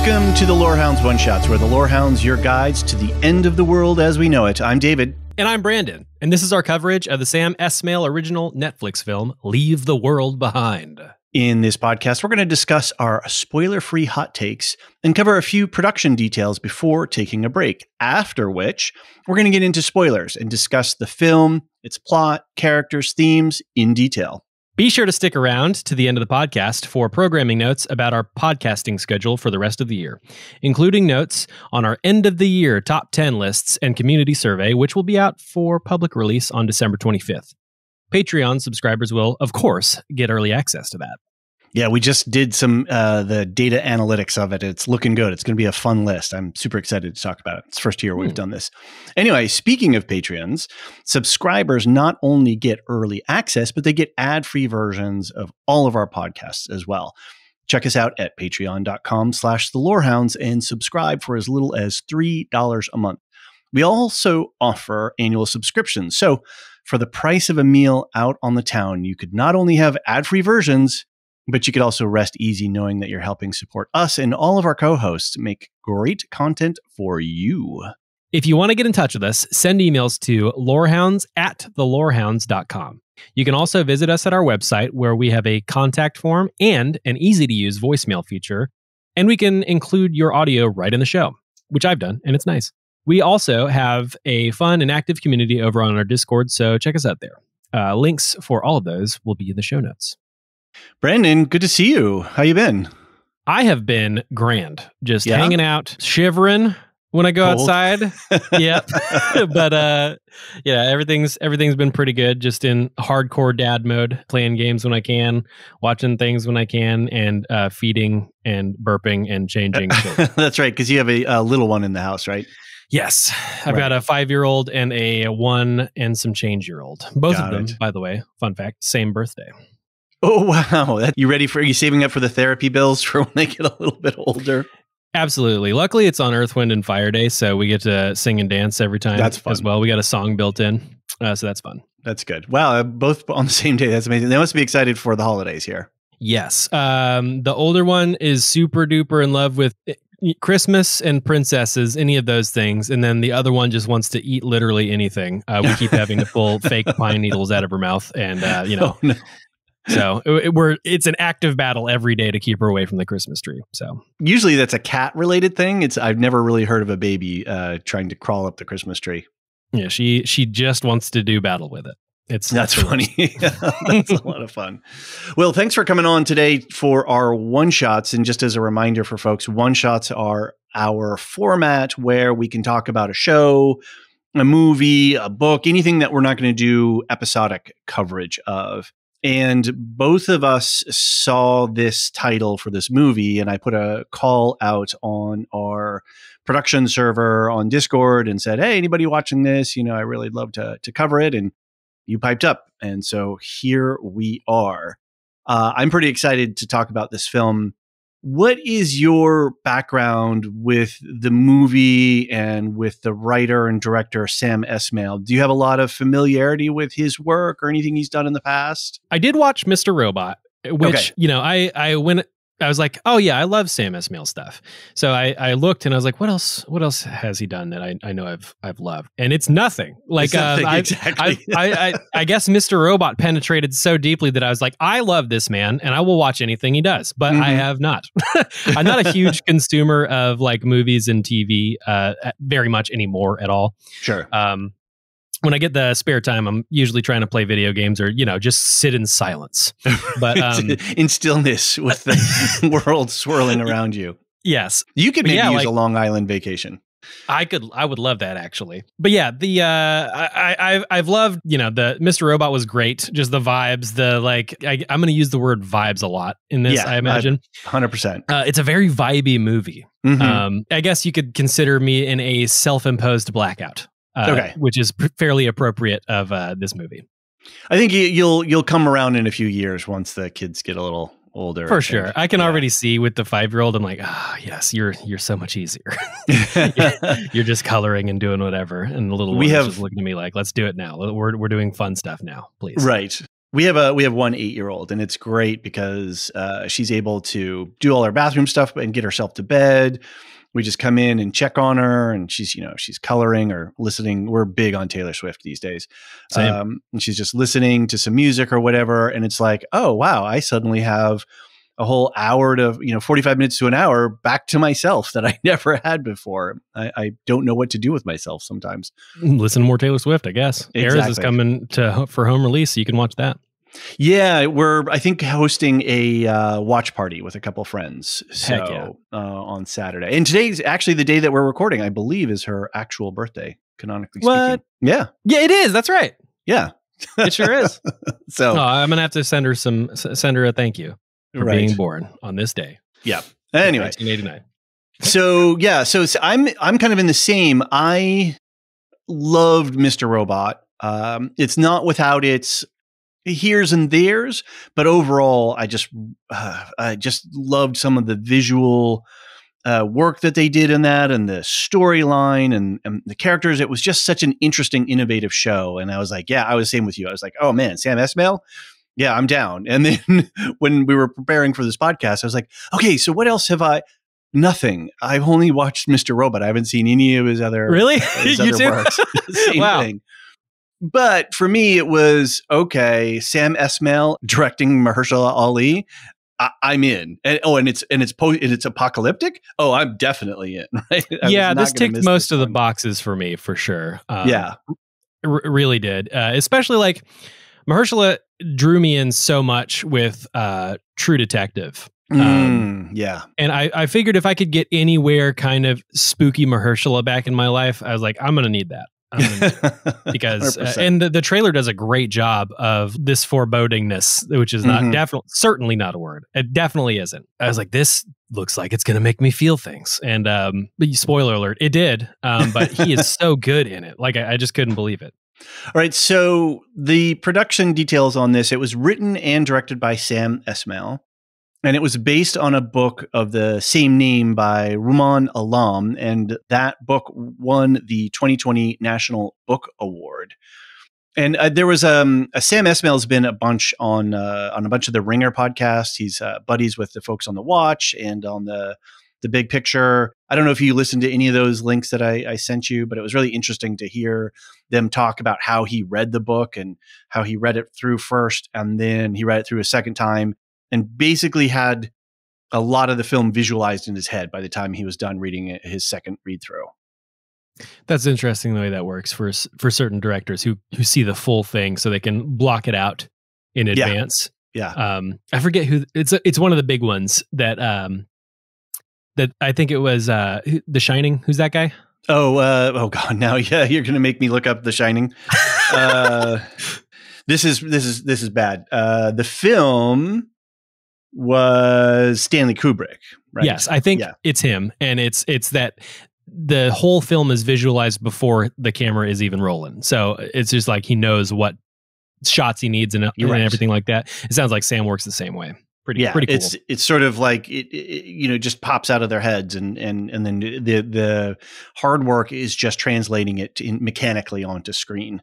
Welcome to the Lorehounds One-Shots, where the Lorehounds, your guides to the end of the world as we know it. I'm David. And I'm Brandon. And this is our coverage of the Sam Esmail original Netflix film, Leave the World Behind. In this podcast, we're going to discuss our spoiler-free hot takes and cover a few production details before taking a break, after which we're going to get into spoilers and discuss the film, its plot, characters, themes in detail. Be sure to stick around to the end of the podcast for programming notes about our podcasting schedule for the rest of the year, including notes on our end-of-the-year top 10 lists and community survey, which will be out for public release on December 25th. Patreon subscribers will, of course, get early access to that. Yeah, we just did some the data analytics of it. It's looking good. It's going to be a fun list. I'm super excited to talk about it. It's the first year we've done this. Anyway, speaking of Patreons, subscribers not only get early access, but they get ad-free versions of all of our podcasts as well. Check us out at patreon.com/thelorehounds and subscribe for as little as $3 a month. We also offer annual subscriptions. So for the price of a meal out on the town, you could not only have ad-free versions, but you could also rest easy knowing that you're helping support us and all of our co-hosts make great content for you. If you want to get in touch with us, send emails to lorehounds@thelorehounds.com. You can also visit us at our website where we have a contact form and an easy-to-use voicemail feature, and we can include your audio right in the show, which I've done, and it's nice. We also have a fun and active community over on our Discord, so check us out there. Links for all of those will be in the show notes. Brandon, good to see you. How you been? I have been grand, just hanging out, shivering when I go outside. Yep. But everything's been pretty good. Just in hardcore dad mode, playing games when I can, watching things when I can, and feeding and burping and changing. That's right, because you have a little one in the house, right? Yes. I've got a 5-year-old and a 1 and some change-year-old. Both of them, by the way, fun fact, same birthday. Oh, wow. Are you saving up for the therapy bills for when they get a little bit older? Absolutely. Luckily, it's on Earth, Wind, and Fire Day, so we get to sing and dance every time. That's fun. As well. We got a song built in, so that's fun. That's good. Wow, both on the same day. That's amazing. They must be excited for the holidays here. Yes. The older one is super duper in love with Christmas and princesses, any of those things. And then the other one just wants to eat literally anything. We keep having to pull fake pine needles out of her mouth and, Oh, no. So it's an active battle every day to keep her away from the Christmas tree. So usually that's a cat related thing. I've never really heard of a baby trying to crawl up the Christmas tree. Yeah, she just wants to do battle with it. That's funny. That's a lot of fun. Well, thanks for coming on today for our one-shots. And just as a reminder for folks, one-shots are our format where we can talk about a show, a movie, a book, anything that we're not going to do episodic coverage of. And both of us saw this title for this movie, and I put a call out on our production server on Discord and said, hey, anybody watching this? I really love to cover it. And you piped up. And so here we are. I'm pretty excited to talk about this film. What is your background with the movie and with the writer and director, Sam Esmail? Do you have a lot of familiarity with his work or anything he's done in the past? I did watch Mr. Robot, which, I was like, oh yeah, I love Sam Esmail stuff. So I looked and I was like, what else has he done that I know I've loved? And it's nothing. Like exactly. I guess Mr. Robot penetrated so deeply that I was like, I love this man and I will watch anything he does, but I have not. I'm not a huge consumer of like movies and TV very much anymore at all. Sure. When I get the spare time, I'm usually trying to play video games or, just sit in silence. But in stillness with the world swirling around you. Yes. You could maybe use a Long Island vacation. I would love that actually. But yeah, I've loved, the Mr. Robot was great. Just the vibes, I'm going to use the word vibes a lot in this, I imagine. 100%. It's a very vibey movie. Mm-hmm. I guess you could consider me in a self-imposed blackout. Which is fairly appropriate of this movie. I think you'll come around in a few years once the kids get a little older. For sure. I can already see with the 5-year-old, I'm like, yes, you're so much easier. You're just coloring and doing whatever. And the little one is just looking at me like, let's do it now. We're doing fun stuff now, please. Right. We have one 8-year-old, and it's great because she's able to do all her bathroom stuff and get herself to bed. We just come in and check on her, and she's coloring or listening. We're big on Taylor Swift these days. Same. And she's just listening to some music or whatever. And it's like, oh, wow, I suddenly have a whole hour to, 45 minutes to an hour back to myself that I never had before. I don't know what to do with myself sometimes. Listen to more Taylor Swift, I guess. Exactly. Eras is coming for home release, so you can watch that. Yeah, we're, I think, hosting a watch party with a couple friends. Heck yeah. On Saturday. And today's actually the day that we're recording, I believe, is her actual birthday, canonically What? speaking. Yeah. Yeah, it is. That's right. Yeah. It sure is. So I'm going to have to send her a thank you for being born on this day. Yeah. Anyway. 1989. So I'm kind of in the same. I loved Mr. Robot. It's not without its here's and there's, but overall, I just loved some of the visual work that they did in that, and the storyline and the characters. It was just such an interesting, innovative show. And I was like, I was the same with you. I was like, oh man, Sam Esmail. Yeah, I'm down. And then when we were preparing for this podcast, I was like, okay, so what else have I? Nothing. I've only watched Mr. Robot. I haven't seen any of his other his You other too? works. Same Wow. thing. But for me, it was okay. Sam Esmail directing Mahershala Ali. I'm in. And it's apocalyptic. Oh, I'm definitely in. Right? Yeah, this ticked most of the boxes for me, for sure. Yeah, really did. Especially like Mahershala drew me in so much with True Detective. Yeah. And I figured if I could get anywhere kind of spooky Mahershala back in my life, I was like, I'm going to need that. Because and the trailer does a great job of this forebodingness, which is not certainly not a word. It definitely isn't. I was like, this looks like it's going to make me feel things. And spoiler alert, it did. But he is so good in it. Like I just couldn't believe it. All right. So the production details on this, it was written and directed by Sam Esmail. And it was based on a book of the same name by Rumaan Alam, and that book won the 2020 National Book Award. And there was Sam Esmail's been a bunch on a bunch of the Ringer podcasts. He's buddies with the folks on The Watch and on the Big Picture. I don't know if you listened to any of those links that I sent you, but it was really interesting to hear them talk about how he read the book and how he read it through first, and then he read it through a second time, and basically had a lot of the film visualized in his head by the time he was done reading it, his second read through. That's interesting the way that works for certain directors who see the full thing so they can block it out in advance. Yeah. I forget who it's one of the big ones that I think it was The Shining. Who's that guy? Oh God. Now, you're going to make me look up The Shining. This is bad. The film was Stanley Kubrick, right? Yes, I think it's him, and it's that the whole film is visualized before the camera is even rolling. So it's just like he knows what shots he needs and everything like that. It sounds like Sam works the same way. Pretty cool. It's sort of like it just pops out of their heads, and then the hard work is just translating it mechanically onto screen.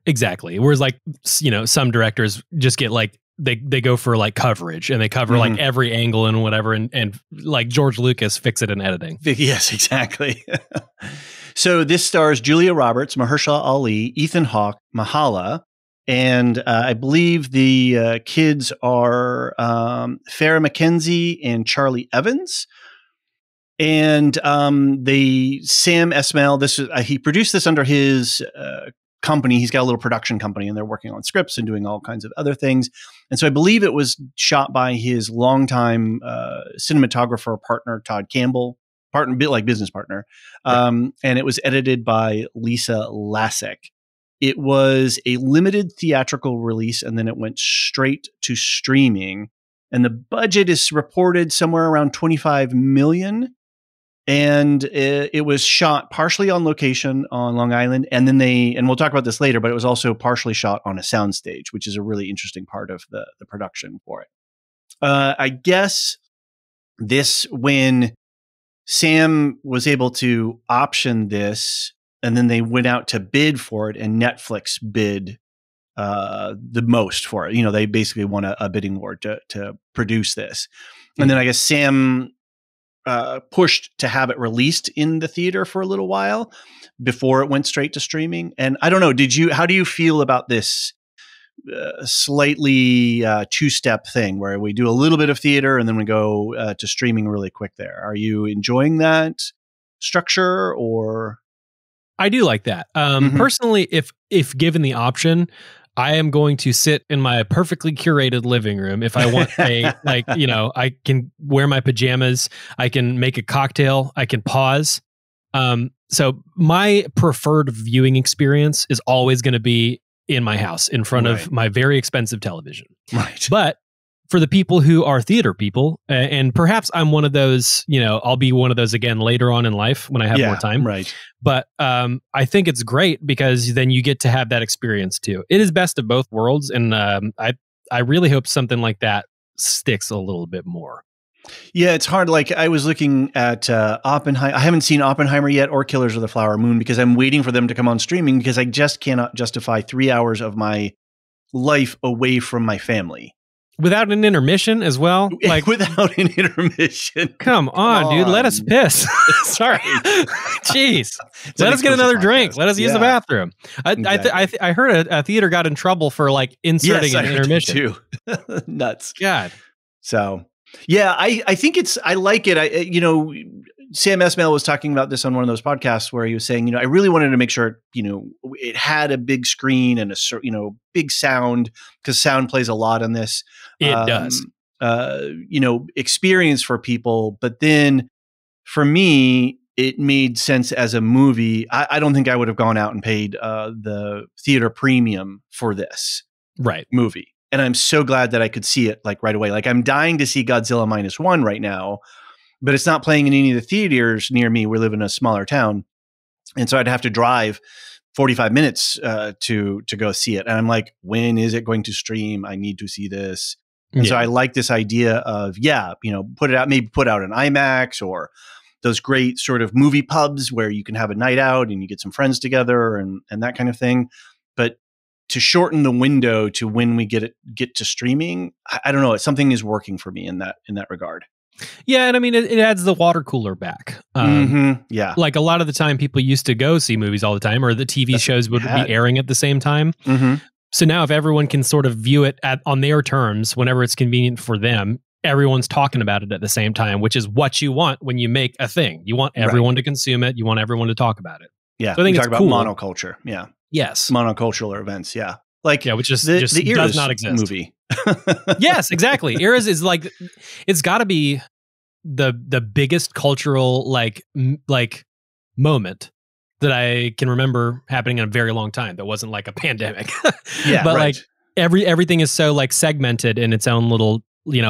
Exactly. Whereas like some directors just get like they go for like coverage, and they cover like every angle and whatever, and like George Lucas fix it in editing. Yes, exactly. So this stars Julia Roberts, Mahershala Ali, Ethan Hawke, Mahala, and I believe the kids are Farrah McKenzie and Charlie Evans. And Sam Esmail, he produced this under his company. He's got a little production company, and they're working on scripts and doing all kinds of other things. And so I believe it was shot by his longtime cinematographer partner, Todd Campbell, business partner. And it was edited by Lisa Lasek. It was a limited theatrical release, and then it went straight to streaming. And the budget is reported somewhere around $25 million. And it was shot partially on location on Long Island. And then and we'll talk about this later, but it was also partially shot on a soundstage, which is a really interesting part of the production for it. I guess when Sam was able to option this, and then they went out to bid for it, and Netflix bid the most for it. You know, they basically won a bidding war to produce this. And then I guess Sam pushed to have it released in the theater for a little while before it went straight to streaming. And I don't know, how do you feel about this slightly two-step thing where we do a little bit of theater and then we go to streaming really quick there? Are you enjoying that structure, or? I do like that. Personally, if given the option, I am going to sit in my perfectly curated living room. If I want I can wear my pajamas, I can make a cocktail, I can pause. So my preferred viewing experience is always going to be in my house in front of my very expensive television. Right. But for the people who are theater people, and perhaps I'm one of those, I'll be one of those again later on in life when I have more time. Right. But I think it's great because then you get to have that experience too. It is best of both worlds. And I really hope something like that sticks a little bit more. Yeah, it's hard. Like I was looking at Oppenheimer. I haven't seen Oppenheimer yet or Killers of the Flower Moon because I'm waiting for them to come on streaming because I just cannot justify 3 hours of my life away from my family. Without an intermission as well? Like without an intermission. Come on, dude. Let us piss. Sorry. Jeez. Let us get another drink. Let us use the bathroom. I heard a theater got in trouble for like inserting an intermission too. Nuts. God. So yeah, I think I like it. Sam Esmail was talking about this on one of those podcasts where he was saying, I really wanted to make sure, it had a big screen and big sound, because sound plays a lot in this. It does. Experience for people. But then for me, it made sense as a movie. I don't think I would have gone out and paid the theater premium for this movie. And I'm so glad that I could see it like right away. Like I'm dying to see Godzilla -1 right now, but it's not playing in any of the theaters near me. We live in a smaller town. And so I'd have to drive 45 minutes to go see it. And I'm like, when is it going to stream? I need to see this. And so I like this idea of, put it out, maybe put out an IMAX or those great sort of movie pubs where you can have a night out and you get some friends together and that kind of thing. But to shorten the window to when we get to streaming, I don't know. Something is working for me in that regard. Yeah, and I mean, it adds the water cooler back. Yeah. Like a lot of the time people used to go see movies all the time, or the TV shows would be airing at the same time. So now if everyone can sort of view it on their terms, whenever it's convenient for them, everyone's talking about it at the same time, which is what you want when you make a thing. You want everyone to consume it. You want everyone to talk about it. Yeah. So I think we it's talk cool. about monoculture. Yeah. Yes. Monocultural events. Yeah. Like which is the just Eras does not exist. Movie. Yes, exactly. Eras is like, it's got to be the biggest cultural like moment that I can remember happening in a very long time. That wasn't like a pandemic. Yeah, but like everything is so like segmented in its own little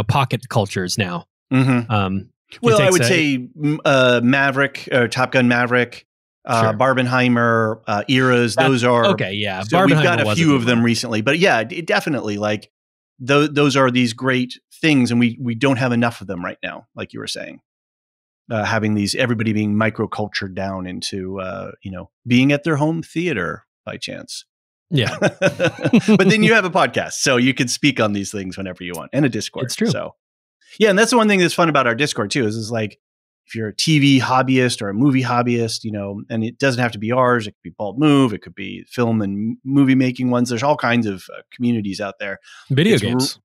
pocket cultures now. Well, I would say Maverick or Top Gun Maverick. Barbenheimer, Eras, those are okay. Yeah, so we've got a few of them recently, but yeah, it definitely like those are these great things, and we don't have enough of them right now, like you were saying. Having these everybody being microcultured down into being at their home theater by chance. Yeah, but then you have a podcast, so you can speak on these things whenever you want, and a Discord. It's true. So yeah, and that's the one thing that's fun about our Discord too. Is like, if you're a TV hobbyist or a movie hobbyist, and it doesn't have to be ours. It could be Bald Move. It could be film and movie making ones. There's all kinds of communities out there. Video games.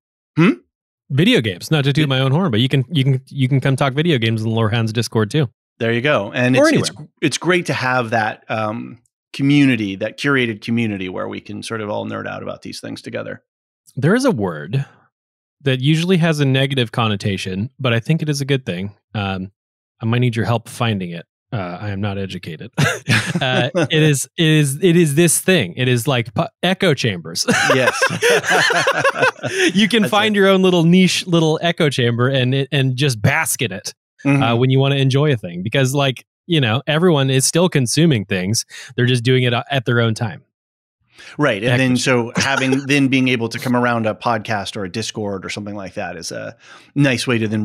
Video games. Not to toot my own horn, but you can come talk video games in the Lorehounds Discord too. There you go. And it's great to have that community, that curated community where we can sort of all nerd out about these things together. There is a word that usually has a negative connotation, but I think it is a good thing. I might need your help finding it. I am not educated. It is this thing. It is like echo chambers. Yes. You can find your own little niche little echo chamber and just bask in it when you want to enjoy a thing, because like, everyone is still consuming things. They're just doing it at their own time. Right. And then so then being able to come around a podcast or a Discord or something like that is a nice way to then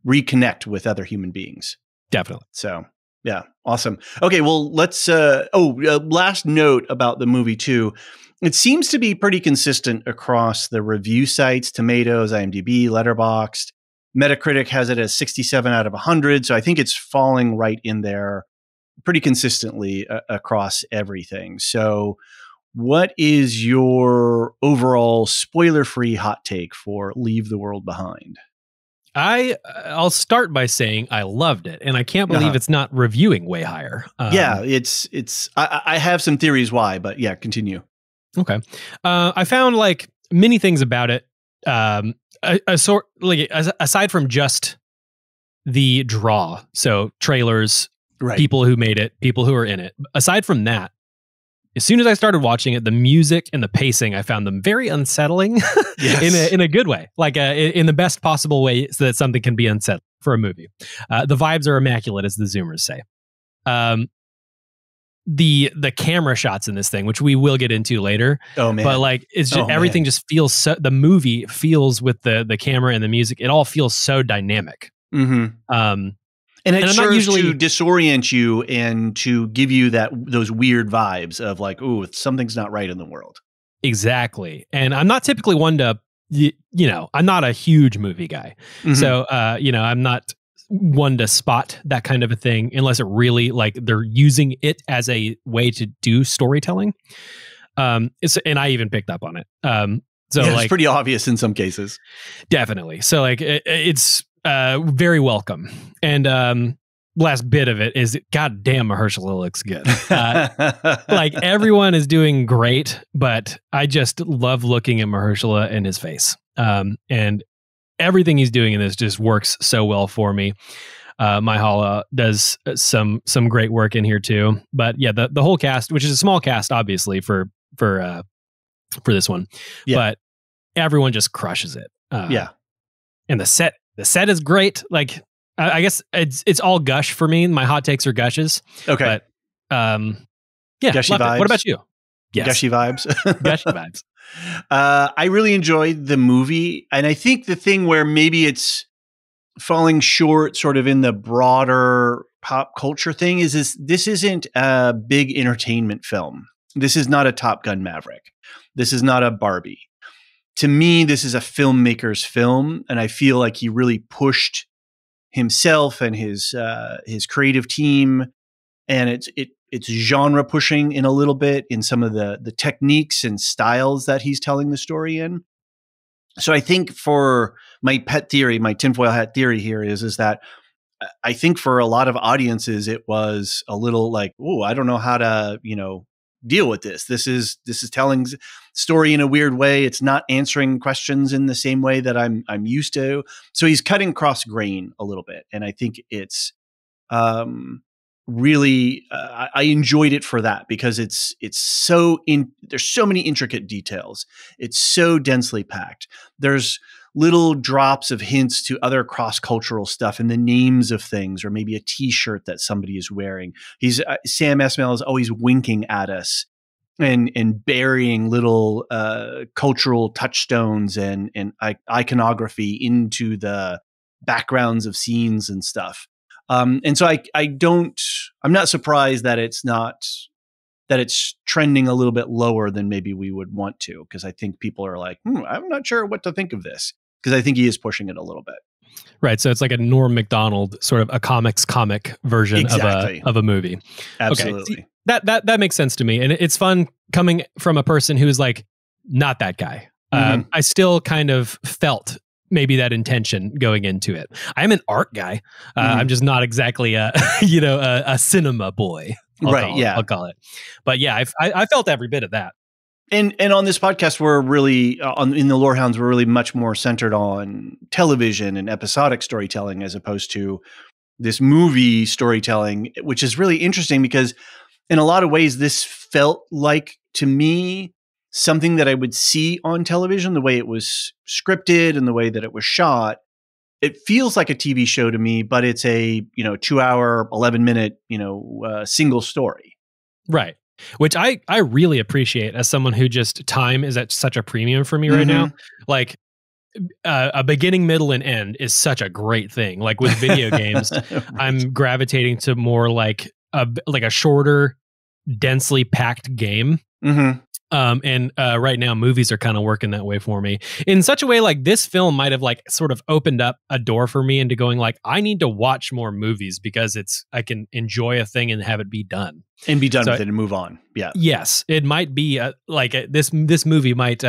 reconnect with other human beings. Definitely. So yeah, awesome. Okay, well, let's last note about the movie too. it seems to be pretty consistent across the review sites, Tomatoes, IMDb, Letterboxd. Metacritic has it as 67 out of 100. So I think it's falling right in there pretty consistently across everything. So what is your overall spoiler-free hot take for Leave the World Behind? I'll start by saying I loved it, and I can't believe it's not reviewing way higher. Yeah, I have some theories why, but yeah, continue. Okay. I found like many things about it. Aside from just the draw, so trailers, right, people who made it, people who are in it. Aside from that, as soon as I started watching it, the music and the pacing, I found them very unsettling in a good way, like in the best possible way so that something can be unsettling for a movie. The vibes are immaculate, as the Zoomers say. The camera shots in this thing, which we will get into later. Oh man! But like it's just everything just feels so. The movie feels with the camera and the music. It all feels so dynamic. Mm-hmm. And it serves to disorient you and to give you those weird vibes of like, ooh, something's not right in the world. Exactly. And I'm not typically one to, I'm not a huge movie guy. Mm-hmm. So, I'm not one to spot that kind of a thing unless it really like they're using it as a way to do storytelling. And I even picked up on it. So it's pretty obvious in some cases. Definitely. So like it's very welcome. And last bit of it is, God damn, Mahershala Ali looks good. Like everyone is doing great, but I just love looking at Mahershala and his face. And everything he's doing in this just works so well for me. Mahershala does some great work in here too. But yeah, the whole cast, which is a small cast, obviously for this one, but everyone just crushes it. And the set is great. Like, I guess it's all gush for me. My hot takes are gushes. Okay. But, gushy vibes. What about you? Yes. Gushy vibes. Gushy vibes. I really enjoyed the movie. And I think the thing where maybe it's falling short sort of in the broader pop culture thing is this isn't a big entertainment film. This is not a Top Gun Maverick. This is not a Barbie. To me, this is a filmmaker's film, and I feel like he really pushed himself and his creative team, and it's genre pushing in a little bit in some of the techniques and styles that he's telling the story in. So I think for my pet theory, my tinfoil hat theory here is that I think for a lot of audiences it was a little like, oh, I don't know how to deal with this. This is telling story in a weird way. It's not answering questions in the same way that I'm used to. So he's cutting cross grain a little bit, and I think it's really I enjoyed it for that because it's so there's so many intricate details. It's so densely packed. There's little drops of hints to other cross-cultural stuff and the names of things, or maybe a T-shirt that somebody is wearing. Sam Esmail is always winking at us and burying little cultural touchstones and iconography into the backgrounds of scenes and stuff. And so I'm not surprised that it's trending a little bit lower than maybe we would want to, because I think people are like, I'm not sure what to think of this, because I think he is pushing it a little bit. Right. So it's like a Norm Macdonald sort of a comic version of a movie. Absolutely. Okay. That makes sense to me. And it's fun coming from a person who's like not that guy. Mm-hmm. I still kind of felt maybe that intention going into it. I'm an art guy. I'm just not exactly a cinema boy. I'll call it. But yeah, I felt every bit of that. And on this podcast, we're really in the Lorehounds, we're really much more centered on television and episodic storytelling as opposed to this movie storytelling, which is really interesting because in a lot of ways, this felt like, to me, something that I would see on television, the way it was scripted and the way that it was shot. It feels like a TV show to me, but it's a 2-hour, 11-minute single story. Right. Which I really appreciate as someone who just time is at such a premium for me right now. Like a beginning, middle, and end is such a great thing. Like with video games, right. I'm gravitating to more like a shorter, densely packed game. And right now, movies are kind of working that way for me in such a way. Like this film might have like sort of opened up a door for me into going like, I need to watch more movies because I can enjoy a thing and have it be done and be done with it and move on. Yeah. Yes, it might be this movie might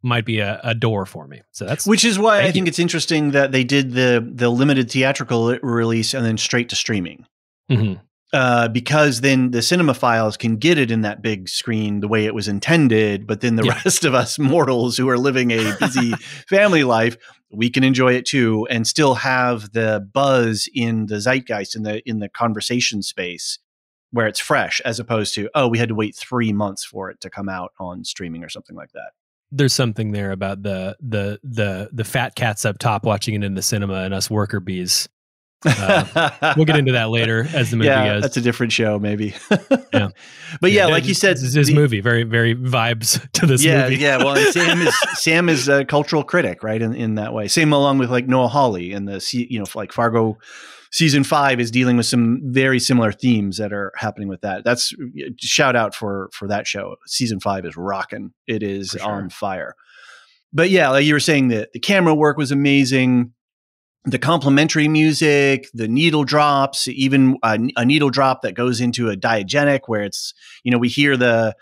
might be a door for me. So which is why I think it's interesting that they did the limited theatrical release and then straight to streaming. Mm-hmm. Because then the cinemaphiles can get it in that big screen the way it was intended, but then the rest of us mortals who are living a busy family life, we can enjoy it too and still have the buzz in the zeitgeist, in the conversation space where it's fresh, as opposed to, we had to wait 3 months for it to come out on streaming or something like that. There's something there about the fat cats up top watching it in the cinema and us worker bees. We'll get into that later as the movie goes. That's a different show, maybe. Yeah, but like you said, this movie very, very vibes to this movie. Yeah. Well, and Sam is a cultural critic, right? In that way, same along with like Noah Hawley and like Fargo season 5 is dealing with some very similar themes that are happening with that. That's shout out for that show. Season 5 is rocking. It is on fire. But like you were saying, that the camera work was amazing. The complementary music, the needle drops, even a needle drop that goes into a diegenic where it's, we hear the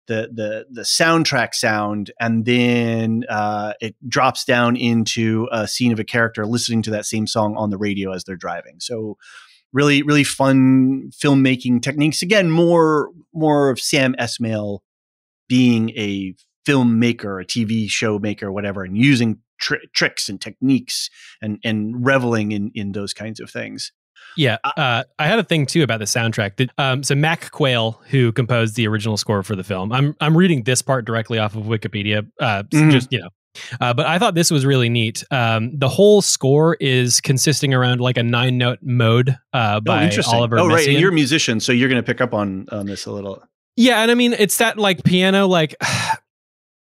soundtrack sound and then it drops down into a scene of a character listening to that same song on the radio as they're driving. So really, really fun filmmaking techniques. Again, more of Sam Esmail being a filmmaker, a TV show maker, whatever, and using tricks and techniques and reveling in those kinds of things. Yeah. I had a thing too about the soundtrack. So Mac Quayle, who composed the original score for the film, I'm reading this part directly off of Wikipedia. But I thought this was really neat. The whole score is consisting around like a 9-note mode by Oliver Messiaen. Right. And you're a musician, so you're going to pick up on this a little. Yeah. And I mean, it's that like piano, like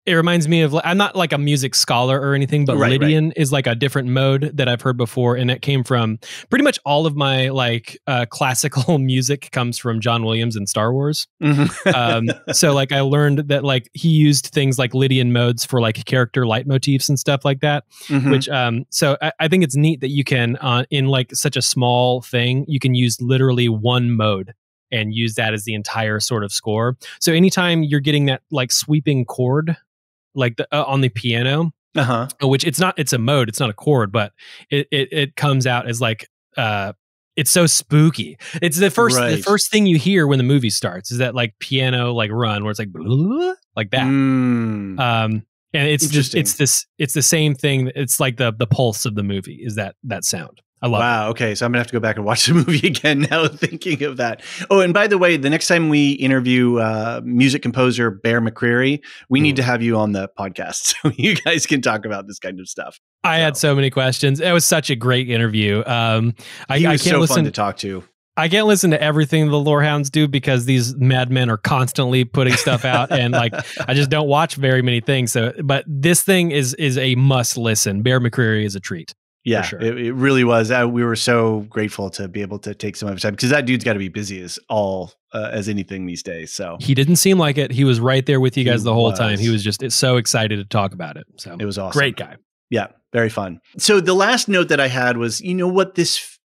it reminds me of, I'm not like a music scholar or anything, but Lydian is like a different mode that I've heard before. And it came from pretty much all of my like classical music comes from John Williams and Star Wars. Mm-hmm. So like I learned that like he used things like Lydian modes for like character leitmotifs and stuff like that, which so I think it's neat that you can in like such a small thing, you can use literally one mode and use that as the entire sort of score. So anytime you're getting that like sweeping chord, like on the piano, which it's a mode, it's not a chord, but it comes out as like it's so spooky. It's the first thing you hear when the movie starts is that like piano like run where it's like like that. And it's just it's the same thing. It's like the pulse of the movie is that sound. I love it. Wow. Okay. So I'm gonna have to go back and watch the movie again now thinking of that. Oh, and by the way, the next time we interview music composer Bear McCreary, we need to have you on the podcast so you guys can talk about this kind of stuff. I had so many questions. It was such a great interview. He was so fun to talk to. I can't listen to everything the Lorehounds do because these madmen are constantly putting stuff out, and like I just don't watch very many things. So, but this thing is a must listen. Bear McCreary is a treat. Yeah, sure. It really was. We were so grateful to be able to take some of his time because that dude's got to be busy as anything these days. So he didn't seem like it. He was right there with you guys the whole time. He was just so excited to talk about it. So it was awesome. Great guy. Yeah, very fun. So the last note that I had was, what this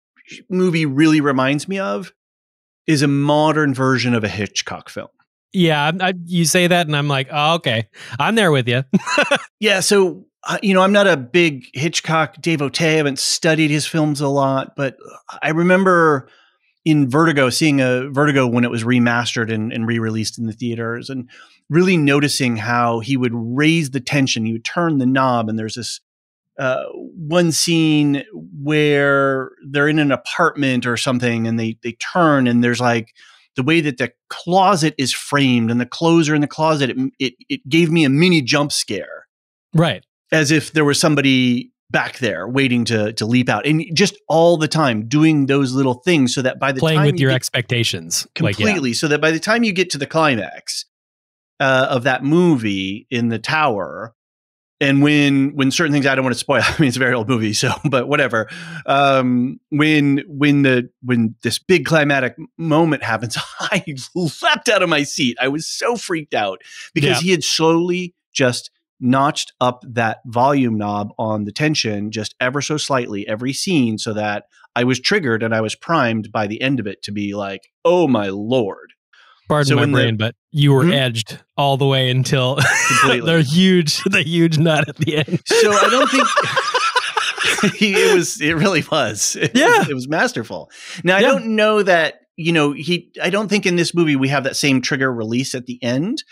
movie really reminds me of is a modern version of a Hitchcock film. Yeah, you say that and I'm like, oh, okay, I'm there with you. Yeah, so I'm not a big Hitchcock devotee. I haven't studied his films a lot, but I remember in seeing a Vertigo when it was remastered and re-released in the theaters, and really noticing how he would raise the tension. He would turn the knob, and there's this one scene where they're in an apartment or something, and they turn, and there's like the way that the closet is framed and the clothes are in the closet. It gave me a mini jump scare, right? As if there was somebody back there waiting to leap out, and just all the time doing those little things so that by the playing time with your expectations completely, so that by the time you get to the climax of that movie in the tower, And when certain things, I don't want to spoil. I mean, it's a very old movie, so but whatever. When this big climatic moment happens, I leapt out of my seat. I was so freaked out because he had slowly just notched up that volume knob on the tension just ever so slightly every scene, so that I was triggered and I was primed by the end of it to be like, oh my Lord. Pardon my brain, but you were edged all the way until the huge nut at the end. So I don't think it really was. It was masterful. Now I don't know that, I don't think in this movie we have that same trigger release at the end,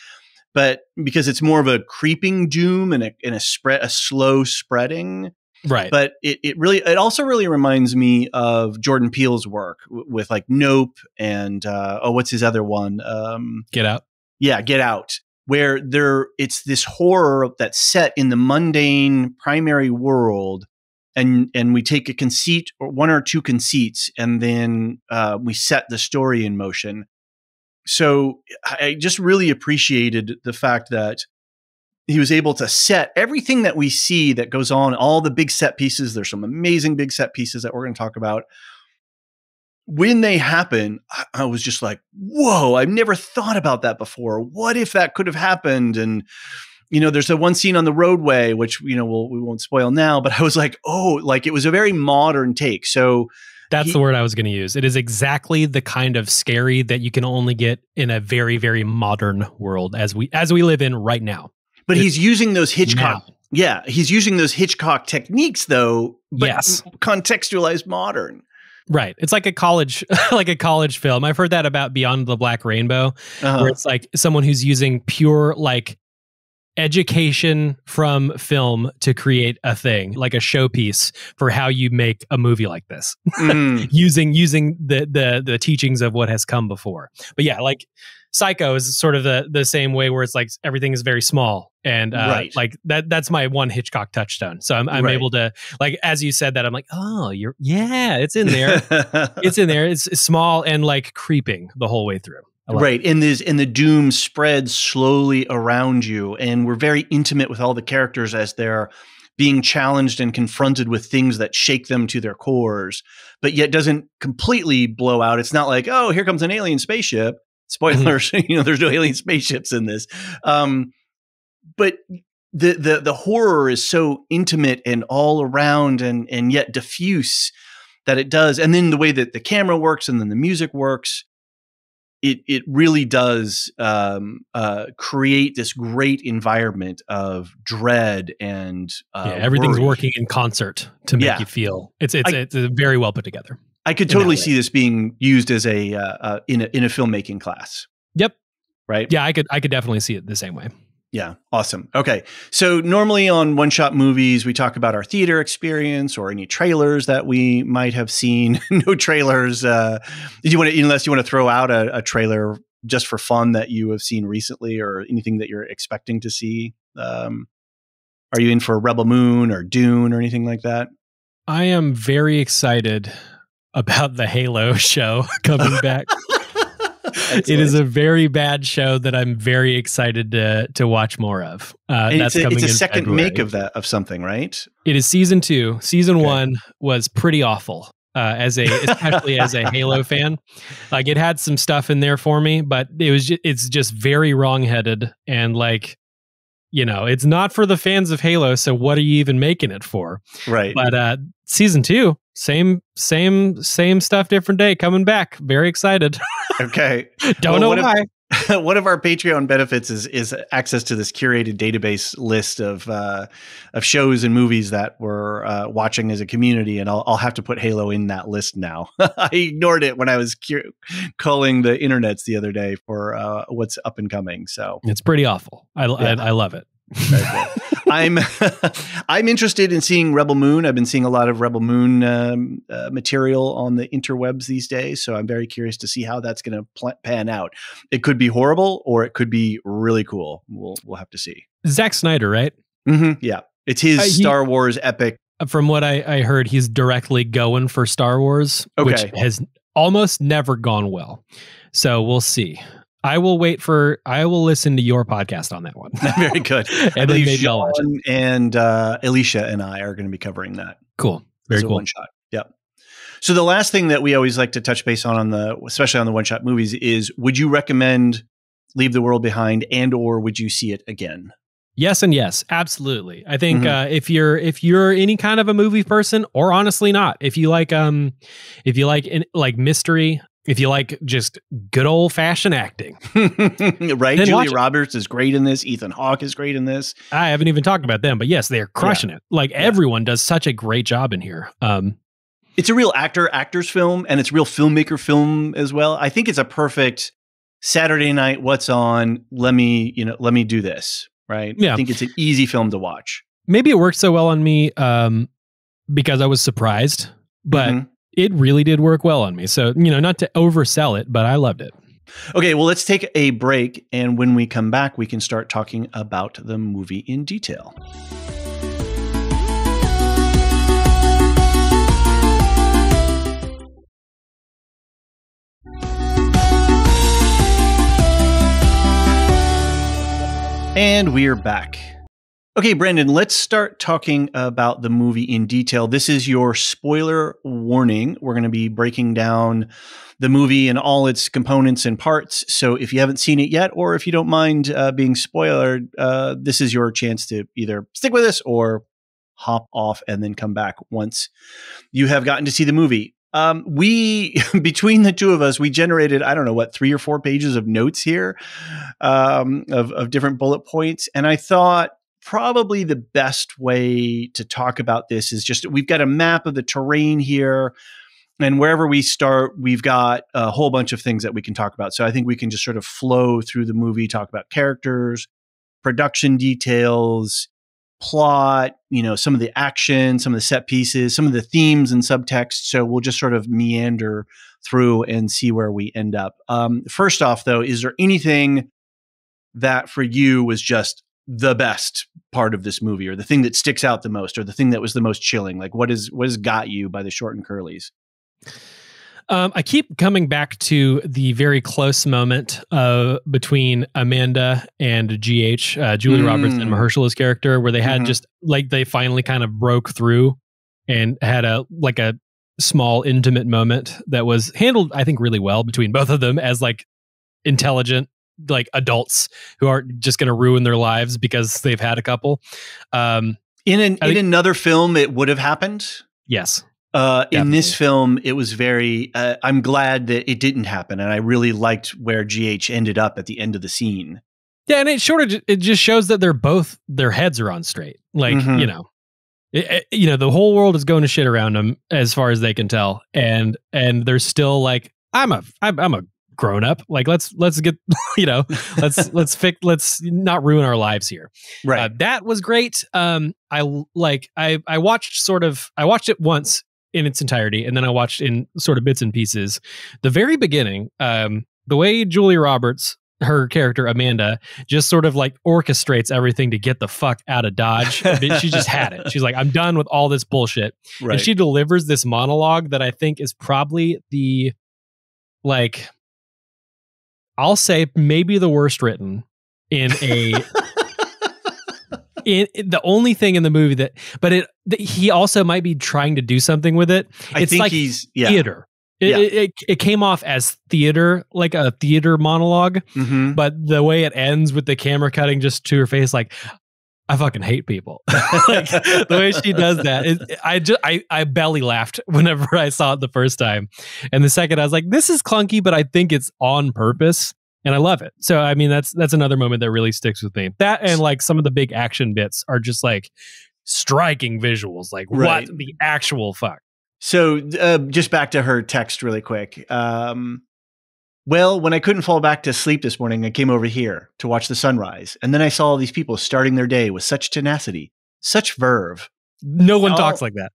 but because it's more of a creeping doom and a slow spreading. Right. But it also really reminds me of Jordan Peele's work with like Nope and what's his other one? Get Out. Yeah, Get Out, where it's this horror that's set in the mundane primary world, and we take a conceit or one or two conceits, and then we set the story in motion. So I just really appreciated the fact that he was able to set everything that we see that goes on, all the big set pieces. There's some amazing big set pieces that we're going to talk about. When they happen, I was just like, whoa, I've never thought about that before. What if that could have happened? And, there's the one scene on the roadway, which, we won't spoil now, but I was like, oh, like it was a very modern take. So that's the word I was going to use. It is exactly the kind of scary that you can only get in a very, very modern world as we live in right now. But he's using those Hitchcock. Now. Yeah, he's using those Hitchcock techniques, though. But contextualized modern. Right. It's like a college film. I've heard that about Beyond the Black Rainbow, where it's like someone who's using pure like education from film to create a thing, like a showpiece for how you make a movie like this, using the teachings of what has come before. But yeah, like Psycho is sort of the same way, where it's like everything is very small, and like that's my one Hitchcock touchstone. So I'm able to, like, as you said that, I'm like, oh, it's in there. It's in there. It's small and like creeping the whole way through. Right. And the doom spreads slowly around you. And we're very intimate with all the characters as they're being challenged and confronted with things that shake them to their cores, but yet doesn't completely blow out. It's not like, oh, here comes an alien spaceship. Spoilers, there's no alien spaceships in this. But the horror is so intimate and all around and yet diffuse that it does. And then the way that the camera works and then the music works, it really does create this great environment of dread and everything's worry. Working in concert to make you feel it's very well put together. I could totally see this being used as in a filmmaking class. Yep. Right. Yeah, I could definitely see it the same way. Yeah. Awesome. Okay. So normally on One Shot Movies, we talk about our theater experience or any trailers that we might have seen. No trailers. Unless you want to throw out a trailer just for fun that you have seen recently or anything that you're expecting to see. Are you in for Rebel Moon or Dune or anything like that? I am very excited about the Halo show coming back. It is a very bad show that I'm very excited to watch more of. That's it's a second February. Make of something, right? It is season 2. Season 1 was pretty awful. Especially as a Halo fan, like it had some stuff in there for me, but it's just very wrongheaded and like, it's not for the fans of Halo. So what are you even making it for? Right. But season 2, same stuff, different day, coming back. Very excited. Okay. Don't know why. One of our Patreon benefits is access to this curated database list of shows and movies that we're watching as a community, and I'll have to put Halo in that list now. I ignored it when I was culling the internets the other day for what's up and coming. So it's pretty awful. I love it. Very cool. I'm interested in seeing Rebel Moon. I've been seeing a lot of Rebel Moon material on the interwebs these days, so I'm very curious to see how that's going to pan out. It could be horrible, or it could be really cool. We'll have to see. Zack Snyder, right? Mm-hmm, yeah, it's his Star Wars epic. From what I heard, he's directly going for Star Wars, which has almost never gone well. So we'll see. I will listen to your podcast on that one. Very good. And then maybe I'll watch it. And Elysia and I are going to be covering that. Cool. Very cool. One shot. Yep. So the last thing that we always like to touch base on especially on the one shot movies is, would you recommend Leave the World Behind, and or would you see it again? Yes and yes, absolutely. I think if you're any kind of a movie person, or honestly not, if you like mystery, if you like just good old fashioned acting, right? Julia Roberts is great in this. Ethan Hawke is great in this. I haven't even talked about them, but yes, they're crushing it. Like everyone does such a great job in here. It's a real actor's film, and it's a real filmmaker film as well. I think it's a perfect Saturday night. What's on? Let me do this. Right. Yeah. I think it's an easy film to watch. Maybe it worked so well on me because I was surprised, but it really did work well on me. So, not to oversell it, but I loved it. Okay, well, let's take a break. And when we come back, we can start talking about the movie in detail. And we're back. Okay, Brandon, let's start talking about the movie in detail. This is your spoiler warning. We're going to be breaking down the movie and all its components and parts. So if you haven't seen it yet, or if you don't mind being spoiled, this is your chance to either stick with us or hop off and then come back once you have gotten to see the movie. Between the two of us, we generated, 3 or 4 pages of notes here, of different bullet points. And I thought probably the best way to talk about this is just, we've got a map of the terrain here, and wherever we start, we've got a whole bunch of things that we can talk about. So I think we can just sort of flow through the movie, talk about characters, production details, plot, some of the action, some of the set pieces, some of the themes and subtext. So we'll just sort of meander through and see where we end up. First off, though, is there anything that for you was just the best part of this movie, or the thing that sticks out the most, or the thing that was the most chilling? Like what has got you by the short and curlies? I keep coming back to the very close moment between Amanda and GH, Julia Roberts and Mahershala's character, where they had just like, they finally kind of broke through and had a small intimate moment that was handled, I think, really well between both of them as like intelligent, like adults who aren't just going to ruin their lives because they've had a couple. In another film, it would have happened. Yes. In this film, it was very, I'm glad that it didn't happen. And I really liked where GH ended up at the end of the scene. Yeah. And it just shows that their heads are on straight. Like, the whole world is going to shit around them as far as they can tell. And they're still like, I'm a grown up. Like, let's get, let's not ruin our lives here. Right. That was great. I watched it once in its entirety, and then I watched in sort of bits and pieces. The very beginning, the way Julia Roberts, her character Amanda, just sort of like orchestrates everything to get the fuck out of Dodge. I mean, she just had it. She's like, I'm done with all this bullshit. Right. And she delivers this monologue that I think is probably I'll say maybe the worst written in a the only thing in the movie he also might be trying to do something with it. It's like theater. It came off as theater, like a theater monologue, but the way it ends with the camera cutting just to her face, like, I fucking hate people. Like, the way she does that, I belly laughed whenever I saw it the first time. And the second I was like, this is clunky, but I think it's on purpose. And I love it. So, I mean, that's another moment that really sticks with me. That and like some of the big action bits are just like striking visuals. Like, what the actual fuck? So just back to her text really quick. Well, when I couldn't fall back to sleep this morning, I came over here to watch the sunrise. And then I saw all these people starting their day with such tenacity, such verve. No one talks like that.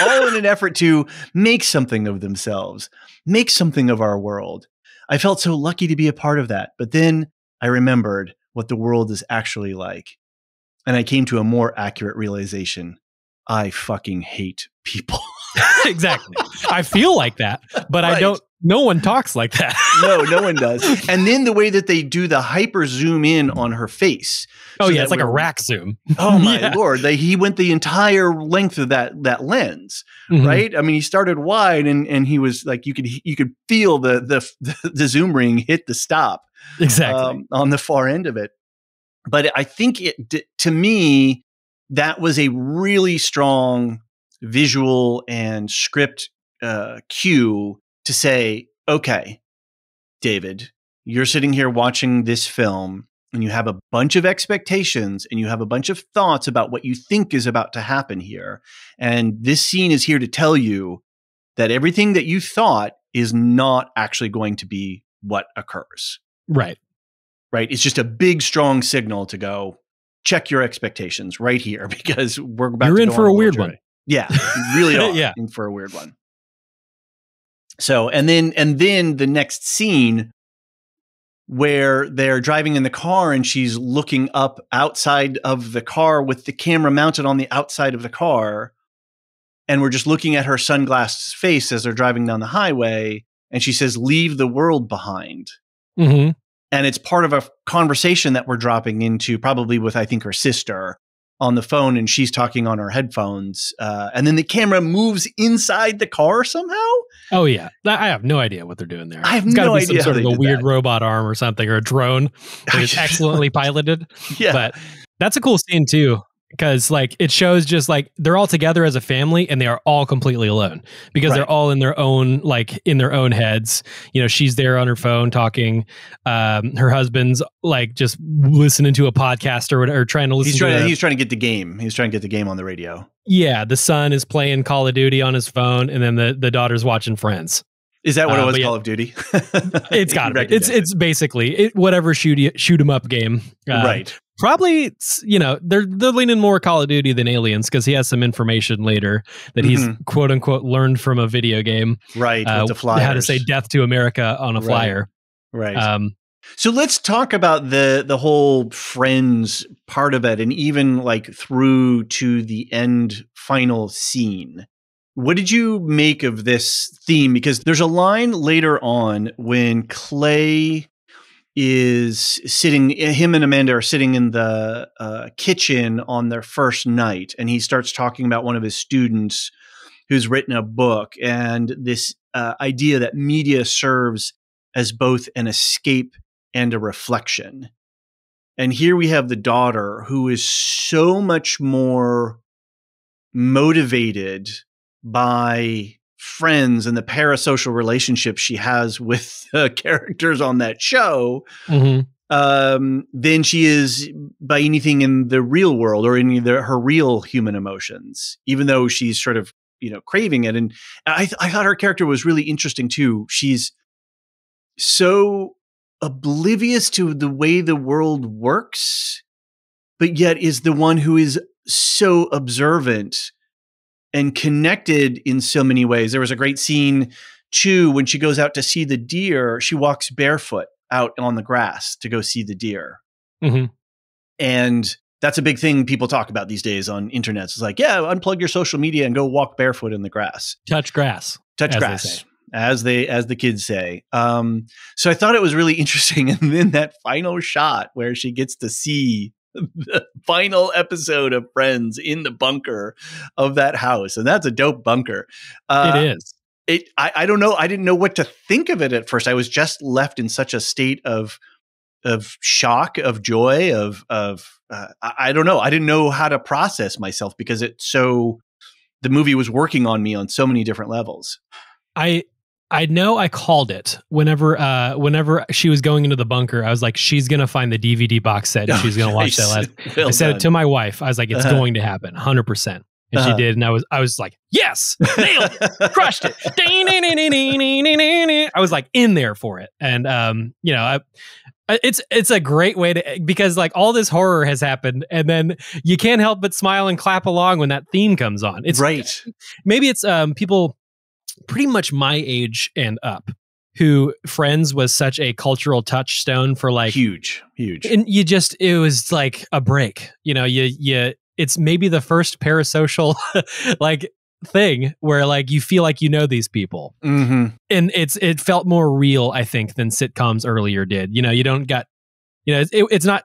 All in an effort to make something of themselves, make something of our world. I felt so lucky to be a part of that. But then I remembered what the world is actually like. And I came to a more accurate realization. I fucking hate people. Exactly. I feel like that, but I don't No one talks like that. No one does. And then the way that they do the hyper zoom in on her face. Oh, yeah, it's like a rack zoom. Oh, my Lord. He went the entire length of that lens, right? I mean, he started wide and he was like, you could feel the zoom ring hit the stop. Exactly. On the far end of it. But I think to me, that was a really strong visual and script cue to say, okay, David, you're sitting here watching this film and you have a bunch of expectations and you have a bunch of thoughts about what you think is about to happen here. And this scene is here to tell you that everything that you thought is not actually going to be what occurs. Right. Right. It's just a big, strong signal to go check your expectations right here because we're about You're to in go for on a weird journey. one. Yeah, you really are in for a weird one. So, and then the next scene where they're driving in the car and she's looking up outside of the car with the camera mounted on the outside of the car. And we're just looking at her sunglassed face as they're driving down the highway. And she says, "Leave the world behind." Mm-hmm. And it's part of a conversation that we're dropping into, probably with, I think, her sister on the phone, and she's talking on her headphones. And then the camera moves inside the car somehow. Oh, yeah. I have no idea what they're doing there. I have it's no be idea. Some sort of a weird robot arm or something, or a drone that is excellently piloted. Yeah. But that's a cool scene, too. Because like it shows just like they're all together as a family and they are all completely alone because they're all in their own heads. You know, she's there on her phone talking. Her husband's like just listening to a podcast or trying to listen. He's trying to get the game. He's trying to get the game on the radio. Yeah, the son is playing Call of Duty on his phone, and then the daughter's watching Friends. Is that what it was? Call of Duty? It's got to be. It's basically whatever shoot 'em up game. Right. Probably, you know, they're leaning more Call of Duty than Aliens because he has some information later that he's quote unquote learned from a video game. Right. With the flyers. How to say "Death to America" on a flyer. Right. So let's talk about the whole Friends part of it, and even like through to the end final scene. What did you make of this theme? Because there's a line later on when Clay is sitting, him and Amanda are sitting in the kitchen on their first night, and he starts talking about one of his students who's written a book and this idea that media serves as both an escape and a reflection. And here we have the daughter who is so much more motivated by Friends and the parasocial relationships she has with characters on that show than she is by anything in the real world or any of her real human emotions, even though she's sort of, you know, craving it. And I thought her character was really interesting too. She's so oblivious to the way the world works, but yet is the one who is so observant and connected in so many ways. There was a great scene too when she goes out to see the deer. She walks barefoot out on the grass to go see the deer. And that's a big thing people talk about these days on internet. It's like, yeah, unplug your social media and go walk barefoot in the grass. Touch grass. Touch grass, as the kids say. So I thought it was really interesting. And then that final shot where she gets to see the final episode of Friends in the bunker of that house. And that's a dope bunker. It is. I don't know. I didn't know what to think of it at first. I was just left in such a state of shock, of joy, I don't know. I didn't know how to process myself because the movie was working on me on so many different levels. I know I called it whenever she was going into the bunker. I was like, she's going to find the DVD box set and she's going to watch that last. I said it to my wife. I was like, it's going to happen 100%. And she did. And I was like, yes, nailed it, crushed it. I was like in there for it. And, you know, it's a great way to, because like all this horror has happened and then you can't help but smile and clap along when that theme comes on. It's right. Maybe it's people pretty much my age and up who Friends was such a cultural touchstone for, like huge. And it was like a break, you know, it's maybe the first parasocial like thing where like you feel like you know these people, Mm-hmm. and it felt more real, I think, than sitcoms earlier did. You know, you don't got, you know, it's not,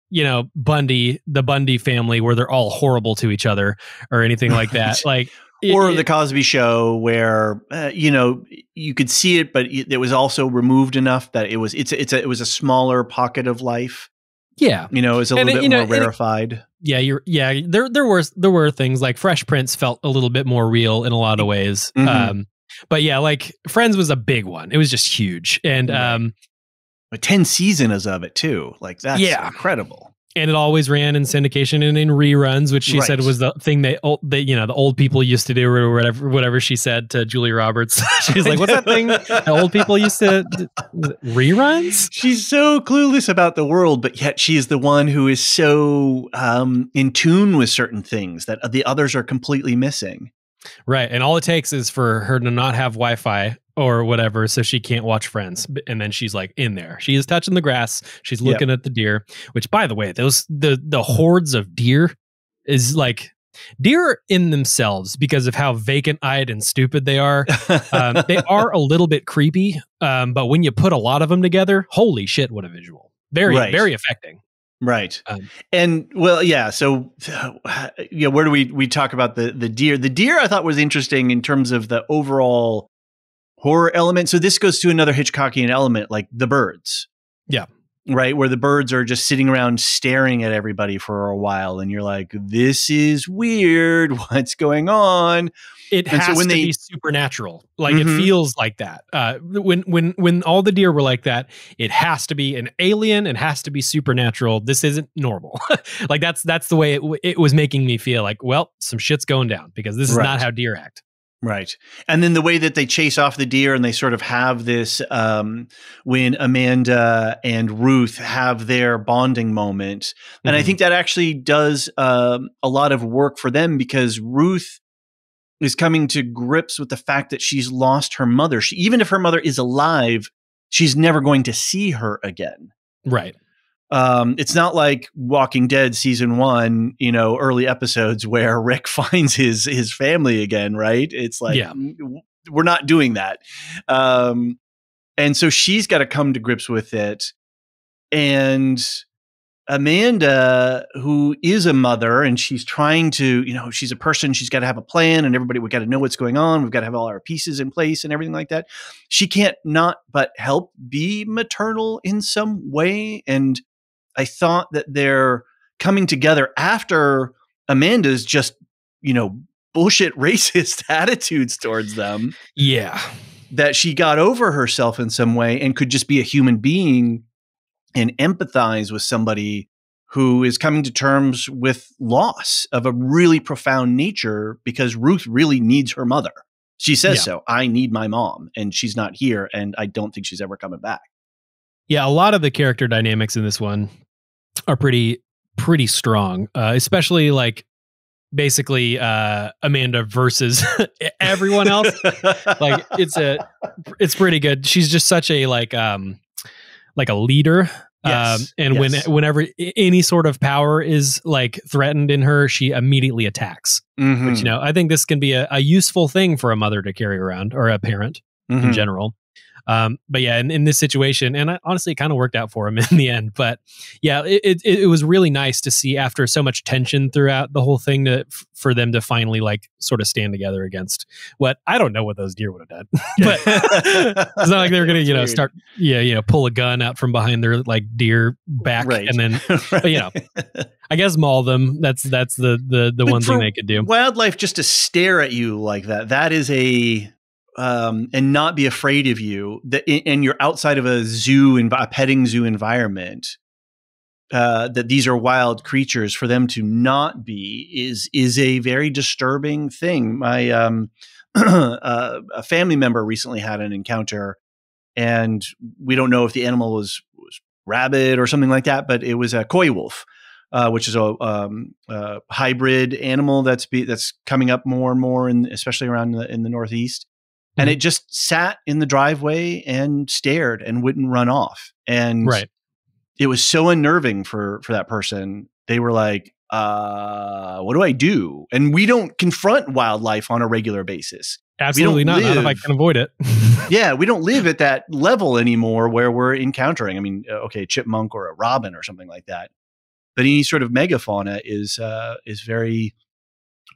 you know, the Bundy family where they're all horrible to each other or anything like that. Like, or the Cosby Show, where you know, you could see it, but it was also removed enough that it was a smaller pocket of life. Yeah, you know, it's a little bit more rarefied. There were things like Fresh Prince felt a little bit more real in a lot of ways. Mm-hmm. But yeah, like Friends was a big one. It was just huge, and Right. But 10 seasons of it too. Like that's incredible. And it always ran in syndication and in reruns, which she said was the thing they you know, the old people used to do, or whatever she said to Julia Roberts. She's like, "What's that thing the old people used to reruns?" She's so clueless about the world, but yet she is the one who is so in tune with certain things that the others are completely missing. Right, and all it takes is for her to not have Wi-Fi or whatever, so she can't watch Friends, and then she's like in there. She is touching the grass. She's looking at the deer. Which, by the way, the hordes of deer is like deer in themselves, because of how vacant-eyed and stupid they are. They are a little bit creepy, but when you put a lot of them together, holy shit, what a visual! Very affecting. Right. And well, yeah. So, yeah, where do we talk about the deer? The deer I thought was interesting in terms of the overall horror element. So this goes to another Hitchcockian element, like the birds. Yeah. Right. Where the birds are just sitting around staring at everybody for a while. And you're like, this is weird. What's going on? It has to be supernatural. Like it feels like that. When all the deer were like that, it has to be an alien. It has to be supernatural. This isn't normal. Like that's the way it was making me feel like, well, some shit's going down, because this is not how deer act. Right. And then the way that they chase off the deer, and they sort of have this, when Amanda and Ruth have their bonding moment. And I think that actually does a lot of work for them, because Ruth is coming to grips with the fact that she's lost her mother. Even if her mother is alive, she's never going to see her again. Right. It's not like Walking Dead season 1, you know, early episodes where Rick finds his family again, right? It's like, we're not doing that. And so she's got to come to grips with it. And Amanda, who is a mother, and she's trying to, you know, she's a person, she's got to have a plan, and everybody, we got to know what's going on. We've got to have all our pieces in place and everything like that. She can't not but help be maternal in some way. And I thought that they're coming together after Amanda's just, you know, bullshit racist attitudes towards them. Yeah. That she got over herself in some way and could just be a human being and empathize with somebody who is coming to terms with loss of a really profound nature, because Ruth really needs her mother. She says so. I need my mom, and she's not here, and I don't think she's ever coming back. Yeah, a lot of the character dynamics in this one are pretty strong, especially like basically Amanda versus everyone else. Like it's pretty good. She's just such a like a leader. Whenever any sort of power is like threatened in her, she immediately attacks. Which, you know, I think this can be a useful thing for a mother to carry around, or a parent in general. But yeah, in this situation, and honestly, it kind of worked out for him in the end. But yeah, it was really nice to see, after so much tension throughout the whole thing, for them to finally like sort of stand together against what, I don't know what those deer would have done, but it's not like they were going to, start, pull a gun out from behind their like deer back, and then, but, I guess maul them. That's the one thing they could do. Wildlife just to stare at you like that is and not be afraid of you, and you're outside of a zoo, a petting zoo environment, that these are wild creatures, for them to not be is a very disturbing thing. My a family member recently had an encounter, and we don't know if the animal was rabid or something like that, but it was a coy wolf, which is a hybrid animal that's coming up more and more, especially around in the Northeast. And it just sat in the driveway and stared and wouldn't run off. And it was so unnerving for that person. They were like, what do I do? And we don't confront wildlife on a regular basis. Absolutely not. Not if I can avoid it. Yeah, we don't live at that level anymore where we're encountering, I mean, okay, a chipmunk or a robin or something like that. But any sort of megafauna is very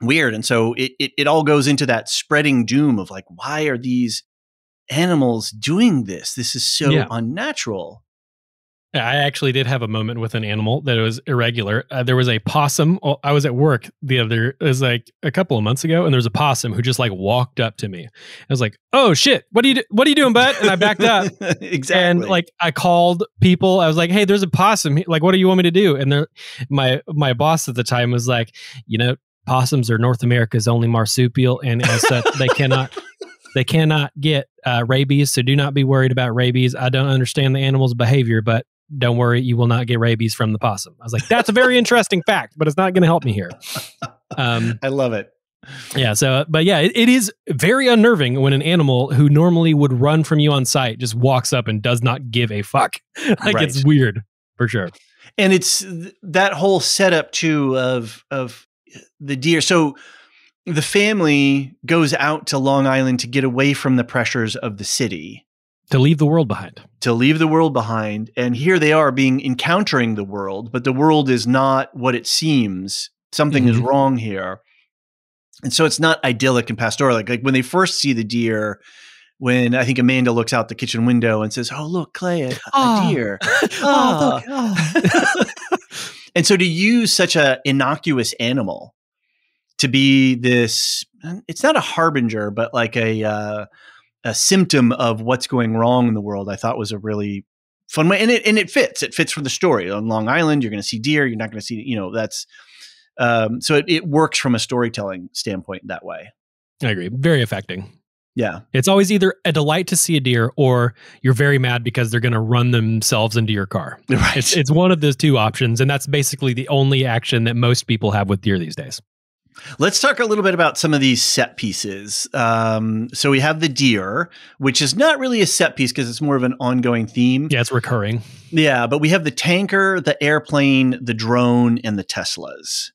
weird. And so it all goes into that spreading doom of like, why are these animals doing this? This is so unnatural. I actually did have a moment with an animal that was irregular. There was a possum. I was at work it was like a couple of months ago, and there was a possum who just like walked up to me. I was like, "Oh shit, what are you doing, bud?" And I backed up. Exactly. And like I called people. I was like, "Hey, there's a possum. Like, what do you want me to do?" And my boss at the time was like, "Possums are North America's only marsupial, and as such, they cannot get rabies. So do not be worried about rabies. I don't understand the animal's behavior, but don't worry, you will not get rabies from the possum." I was like, that's a very interesting fact, but it's not going to help me here. I love it. Yeah. So, but yeah, it is very unnerving when an animal who normally would run from you on sight just walks up and does not give a fuck. Like Right. It's weird for sure. And it's that whole setup too of the deer. So the family goes out to Long Island to get away from the pressures of the city. To leave the world behind. And here they are encountering the world, but the world is not what it seems. Something is wrong here. And so it's not idyllic and pastoral. Like when they first see the deer, when I think Amanda looks out the kitchen window and says, "Oh, look, Clay, a deer." Look. Oh. And so to use such an innocuous animal to be this, it's not a harbinger, but like a symptom of what's going wrong in the world, I thought was a really fun way. And it fits. It fits for the story. On Long Island, you're going to see deer. You're not going to see, that's, so it works from a storytelling standpoint that way. I agree. Very affecting. Yeah. It's always either a delight to see a deer or you're very mad because they're going to run themselves into your car. Right. It's one of those two options. And that's basically the only action that most people have with deer these days. Let's talk a little bit about some of these set pieces. So we have the deer, which is not really a set piece because it's more of an ongoing theme. Yeah, it's recurring. Yeah, but we have the tanker, the airplane, the drone, and the Teslas.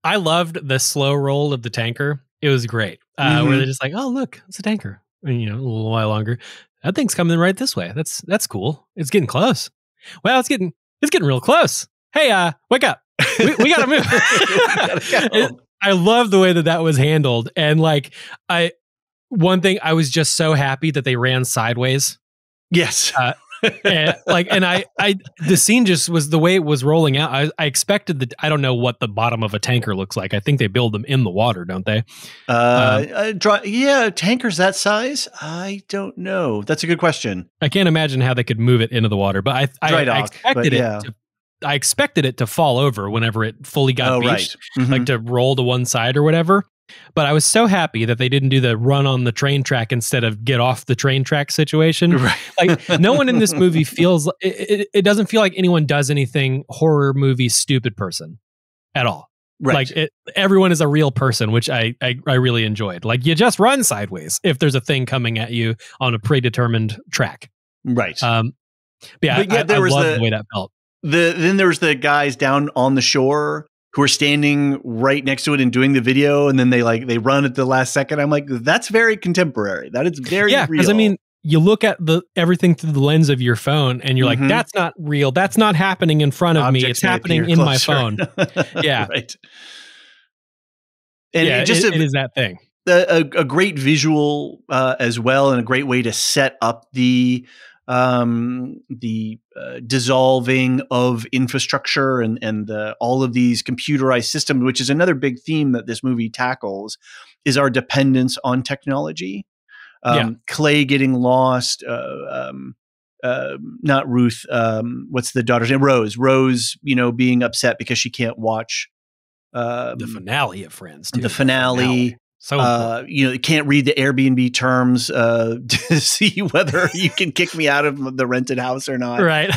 I loved the slow roll of the tanker. It was great. Where they're just like, "Oh, look, it's a tanker." And, a little while longer, that thing's coming right this way. That's cool. It's getting close. Well, it's getting real close. Hey, wake up. We gotta move. I love the way that was handled. And like, one thing, I was just so happy that they ran sideways. Yes. The scene just was the way it was rolling out. I expected I don't know what the bottom of a tanker looks like. I think they build them in the water, don't they? Tankers that size? I don't know. That's a good question. I can't imagine how they could move it into the water, but I expected it to fall over whenever it fully got beached, like to roll to one side or whatever. But I was so happy that they didn't do the run on the train track instead of get off the train track situation. Right. Like no one in this movie feels, it doesn't feel like anyone does anything horror movie stupid person at all. Right. Like everyone is a real person, which I really enjoyed. Like you just run sideways if there's a thing coming at you on a predetermined track. Right. I love the way that felt. Then there was the guys down on the shore who are standing right next to it and doing the video, and then they run at the last second. I'm like, that's very contemporary. That is very real. Because I mean, you look at everything through the lens of your phone, and you're like, that's not real. That's not happening in front of me. It's happening in my phone. Yeah, right. And it is that thing. A great visual as well, and a great way to set up the dissolving of infrastructure and all of these computerized systems, which is another big theme that this movie tackles, is our dependence on technology. Clay getting lost, not Ruth. What's the daughter's name? Rose, being upset because she can't watch the finale of Friends. Dude. The finale. So you can't read the Airbnb terms to see whether you can kick me out of the rented house or not. Right.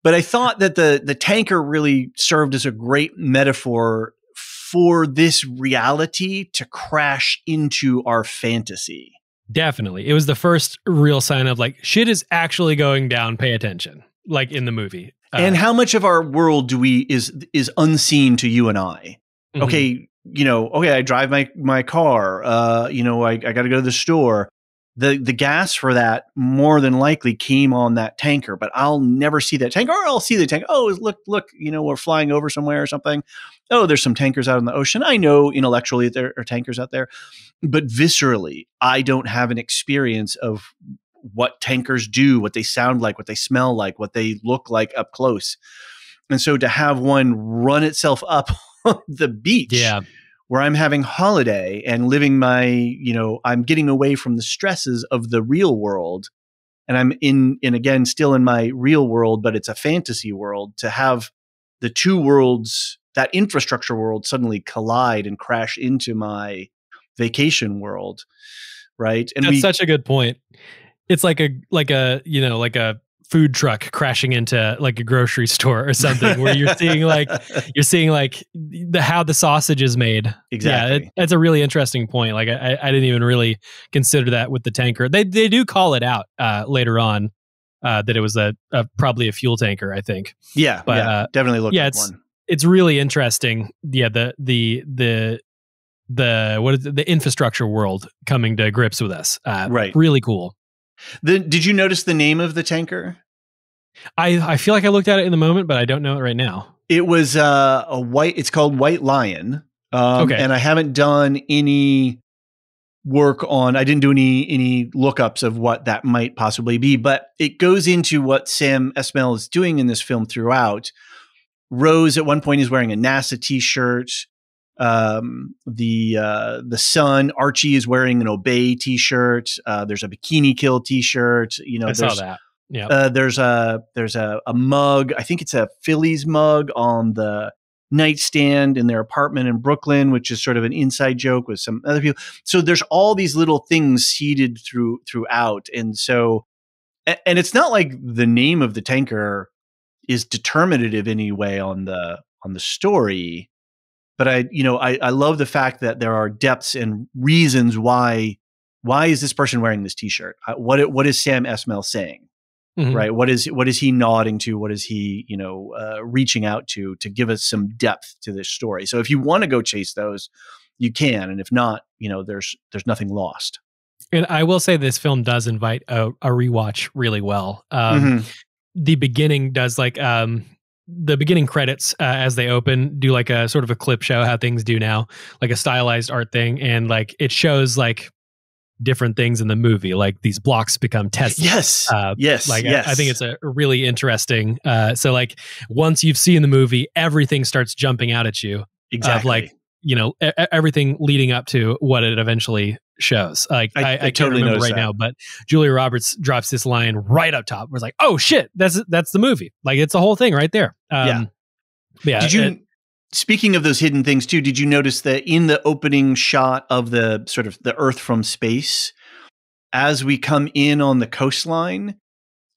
But I thought that the tanker really served as a great metaphor for this reality to crash into our fantasy. Definitely. It was the first real sign of like, shit is actually going down. Pay attention. Like in the movie. And how much of our world is unseen to you and I? Mhm. Okay, I drive my car. I got to go to the store. The gas for that more than likely came on that tanker, but I'll never see that tanker, or I'll see the tanker. Oh, look, we're flying over somewhere or something. Oh, there's some tankers out in the ocean. I know intellectually there are tankers out there, but viscerally, I don't have an experience of what tankers do, what they sound like, what they smell like, what they look like up close. And so to have one run itself up on the beach where I'm having holiday and living I'm getting away from the stresses of the real world. And I'm again, still in my real world, but it's a fantasy world. To have the two worlds, that infrastructure world, suddenly collide and crash into my vacation world. Right. And that's such a good point. It's like a food truck crashing into like a grocery store or something, where you're seeing how the sausage is made. Exactly. Yeah, that's a really interesting point. Like I didn't even really consider that with the tanker. They do call it out later on that it was probably a fuel tanker, I think. Yeah, but definitely looked like one. It's really interesting. Yeah, the infrastructure world coming to grips with us. Right. Really cool. Did you notice the name of the tanker? I feel like I looked at it in the moment, but I don't know it right now. It was it's called White Lion. Okay. And I haven't done any work I didn't do any lookups of what that might possibly be, but it goes into what Sam Esmail is doing in this film throughout. Rose at one point is wearing a NASA t-shirt. The son, Archie, is wearing an Obey t-shirt. There's a Bikini Kill t-shirt. I saw that. Yeah. There's a mug. I think it's a Phillies mug on the nightstand in their apartment in Brooklyn, which is sort of an inside joke with some other people. So there's all these little things seeded throughout. And so, and it's not like the name of the tanker is determinative anyway on the story. But I love the fact that there are depths and reasons why is this person wearing this t-shirt? What is Sam Esmail saying? Mm-hmm. Right. What is he nodding to? What is he, reaching out to give us some depth to this story? So if you want to go chase those, you can. And if not, there's nothing lost. And I will say this film does invite a rewatch really well. The beginning does the beginning credits as they open do like a sort of a clip show, how things do now, like a stylized art thing. And like, it shows like different things in the movie, like these blocks become Tesla. Yes. Yes. I think it's a really interesting. So like once you've seen the movie, everything starts jumping out at you. Exactly. Everything leading up to what it eventually shows. Like I can't remember right now, but Julia Roberts drops this line right up top. Where it's like, oh shit, that's the movie. Like it's the whole thing right there. Yeah. Did you? Speaking of those hidden things too, did you notice that in the opening shot of the sort of the Earth from space, as we come in on the coastline,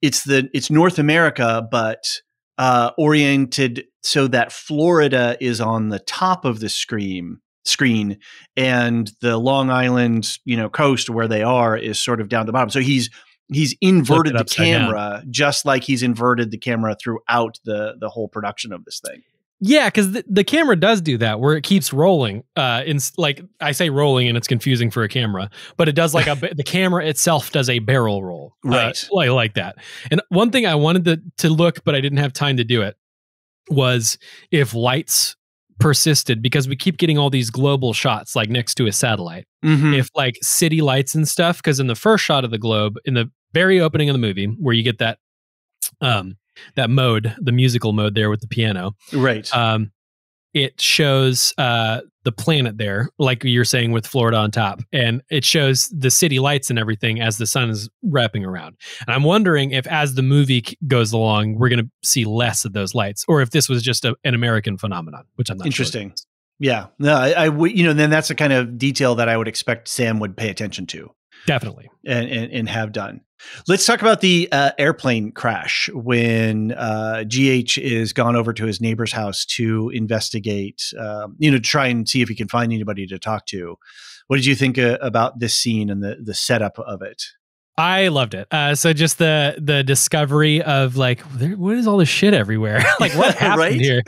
it's North America, but oriented so that Florida is on the top of the screen, and the Long Island, coast where they are is sort of down the bottom. So he's inverted the camera down, just like he's inverted the camera throughout the whole production of this thing. Yeah, because the camera does do that, where it keeps rolling. Like I say rolling, and it's confusing for a camera, but it does like the camera itself does a barrel roll, right? Like that. And one thing I wanted to look, but I didn't have time to do it, was if lights persisted, because we keep getting all these global shots like next to a satellite. Mm-hmm. If like city lights and stuff, because in the first shot of the globe, in the very opening of the movie, where you get that that mode, the musical mode there with the piano. Right. It shows the planet there, like you're saying with Florida on top. And it shows the city lights and everything as the sun is wrapping around. And I'm wondering if as the movie goes along, we're going to see less of those lights, or if this was just an American phenomenon, which I'm not interesting. Sure. Yeah. No, I then that's the kind of detail that I would expect Sam would pay attention to. Definitely. And have done. Let's talk about the airplane crash when GH is gone over to his neighbor's house to investigate, to try and see if he can find anybody to talk to. What did you think about this scene and the setup of it? I loved it. So just the discovery of like, what is all this shit everywhere? Like, what happened Right? here?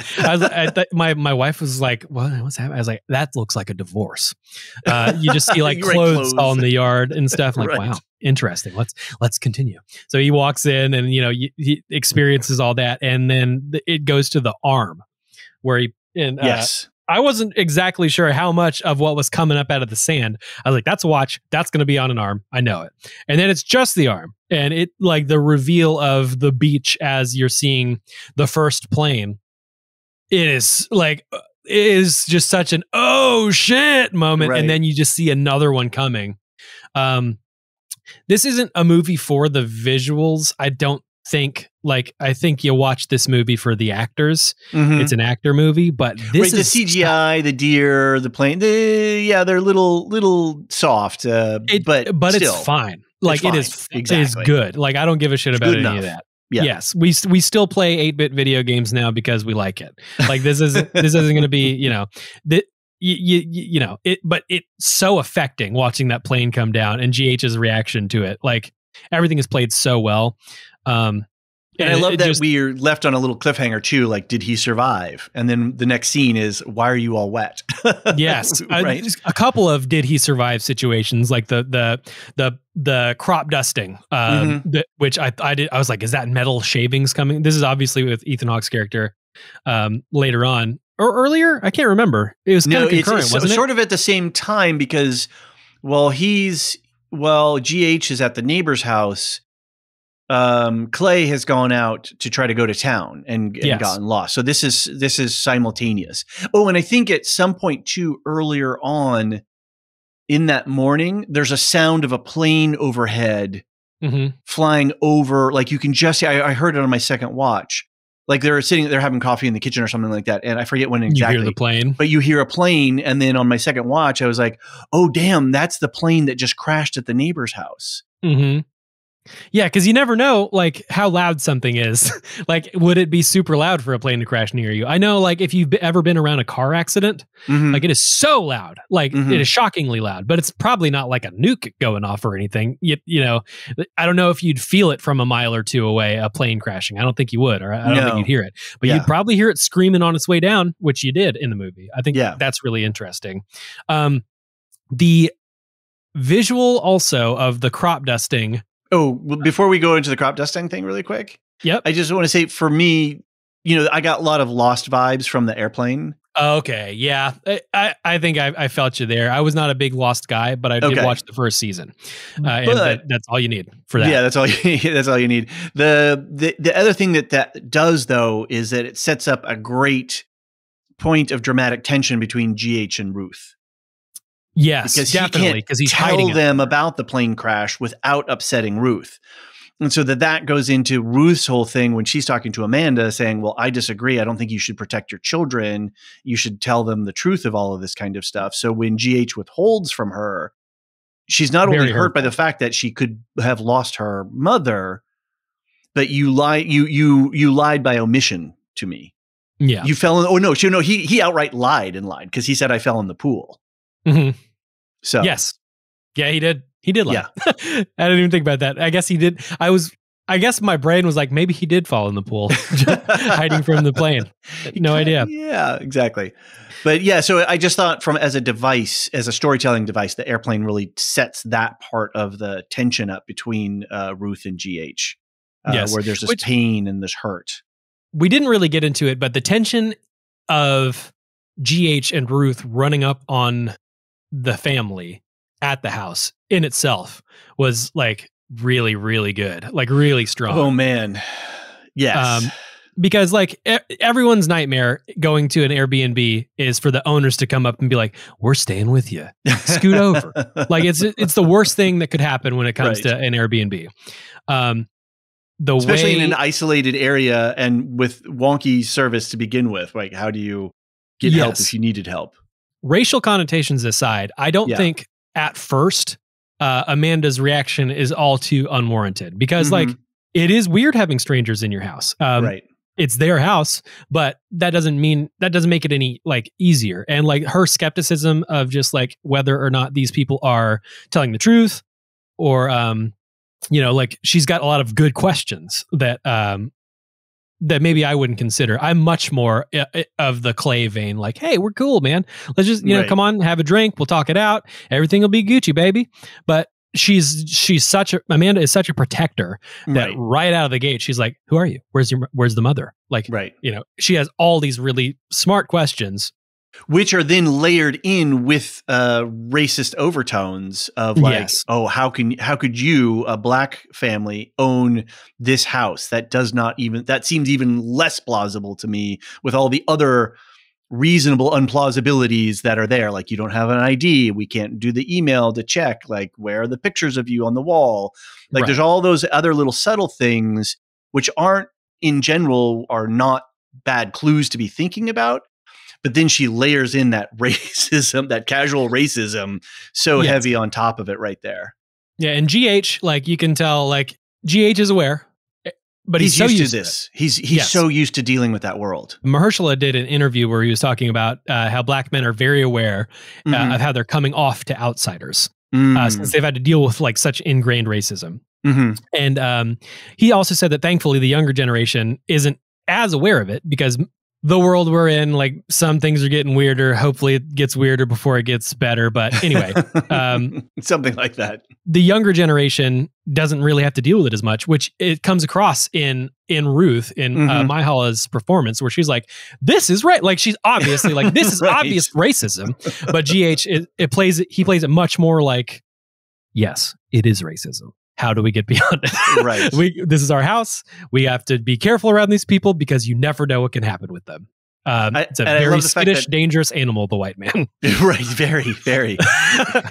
My wife was like, what's happening? I was like, that looks like a divorce. You just see like You're right, clothes all in clothes. the yard and stuff. I'm like, Right. wow, interesting. Let's continue. So he walks in and he experiences all that, and then it goes to the arm where Yes. I wasn't exactly sure how much of what was coming up out of the sand. I was like, that's a watch. That's going to be on an arm. I know it. And then it's just the arm. And it like the reveal of the beach as you're seeing the first plane. It is just such an, oh shit moment. Right. And then you just see another one coming. This isn't a movie for the visuals. I don't think. I think you watch this movie for the actors. Mhm. It's an actor movie, but this is the CGI, the deer, the plane. They're little soft, but still, it's fine. Like fine. It is Exactly. good. Like I don't give a shit about any of that. Yeah. Yes, we still play 8-bit video games now because we like it. Like this isn't going to be but it's so affecting watching that plane come down and GH's reaction to it. Like everything is played so well. And I love that we're left on a little cliffhanger too. Like, did he survive? And then the next scene is, why are you all wet? Yes, right. A couple of did he survive situations, like the crop dusting, which I did. I was like, is that metal shavings coming? This is obviously with Ethan Hawke's character later on or earlier. I can't remember. It was kind of concurrent, wasn't it? Sort of at the same time because GH is at the neighbor's house. Clay has gone out to try to go to town and gotten lost. So this is simultaneous. Oh, and I think at some point too earlier on in that morning, there's a sound of a plane overhead flying over. Like you can just see, I heard it on my second watch. Like they're having coffee in the kitchen or something like that. And I forget when exactly. You hear the plane. But you hear a plane. And then on my second watch, I was like, oh, damn, that's the plane that just crashed at the neighbor's house. Mm-hmm. Yeah, because you never know, like, how loud something is. Like, would it be super loud for a plane to crash near you? I know, like, if you've ever been around a car accident, like, it is so loud. Like, it is shockingly loud. But it's probably not like a nuke going off or anything. You know, I don't know if you'd feel it from a mile or two away, a plane crashing. I don't think you would, or I don't think you'd hear it. But you'd probably hear it screaming on its way down, which you did in the movie. I think that's really interesting. The visual also of the crop dusting. Oh, before we go into the crop dusting thing really quick. Yep. I just want to say for me, I got a lot of Lost vibes from the airplane. Okay. Yeah. I think I felt you there. I was not a big Lost guy, but I did watch the first season. And that's all you need for that. Yeah, that's all you need. The other thing that does though, is that it sets up a great point of dramatic tension between GH and Ruth. Yes, definitely, because he's tell them about the plane crash without upsetting Ruth. And so that goes into Ruth's whole thing when she's talking to Amanda saying, well, I disagree. I don't think you should protect your children. You should tell them the truth of all of this kind of stuff. So when GH withholds from her, she's not only hurt by the fact that she could have lost her mother, but you lied by omission to me. Yeah. You fell in, he outright lied because he said I fell in the pool. Mm-hmm. So yes, yeah, he did. He did lie. Yeah. I didn't even think about that. I guess he did. I guess my brain was like, maybe he did fall in the pool, hiding from the plane. No idea. Yeah, exactly. But yeah, so I just thought as a storytelling device, the airplane really sets that part of the tension up between Ruth and GH, where there's this pain and this hurt. We didn't really get into it, but the tension of GH and Ruth running up on the family at the house in itself was like really, really good, like really strong. Oh man. Yes. Because like everyone's nightmare going to an Airbnb is for the owners to come up and be like, we're staying with you, scoot over. Like it's the worst thing that could happen when it comes to an Airbnb. Especially in an isolated area and with wonky service to begin with. Like, how do you get help if you needed help? Racial connotations aside, I don't think at first Amanda's reaction is all too unwarranted because like it is weird having strangers in your house. Right. It's their house, but that doesn't make it any like easier. And like her skepticism of just like whether or not these people are telling the truth or you know, like she's got a lot of good questions that that maybe I wouldn't consider. I'm much more of the Clay vein, like, hey, we're cool, man. Let's just, you know, come on, have a drink. We'll talk it out. Everything will be Gucci, baby. But Amanda is such a protector that right out of the gate, she's like, who are you? Where's the mother? Like, you know, she has all these really smart questions, which are then layered in with racist overtones of like, oh, how could you, a black family, own this house? That seems even less plausible to me with all the other reasonable unplausibilities that are there. Like, you don't have an ID. We can't do the email to check, like, where are the pictures of you on the wall? Like, there's all those other little subtle things, which aren't in general are not bad clues to be thinking about. But then she layers in that racism, that casual racism, so heavy on top of it right there. Yeah, and GH, like, you can tell, like, GH is aware, but he's so used to this. He's so used to dealing with that world. Mahershala did an interview where he was talking about how black men are very aware of how they're coming off to outsiders since they've had to deal with like such ingrained racism. And he also said that thankfully the younger generation isn't as aware of it because the world we're in, like, some things are getting weirder. Hopefully it gets weirder before it gets better. But anyway, something like that. The younger generation doesn't really have to deal with it as much, which it comes across in Ruth, in Mahala's performance, where she's like, this is right. Like, she's obviously like, this is obvious racism. But GH, he plays it much more like, yes, it is racism. How do we get beyond it? This is our house. We have to be careful around these people because you never know what can happen with them. It's a very skittish, dangerous animal, the white man. Right. Very, very.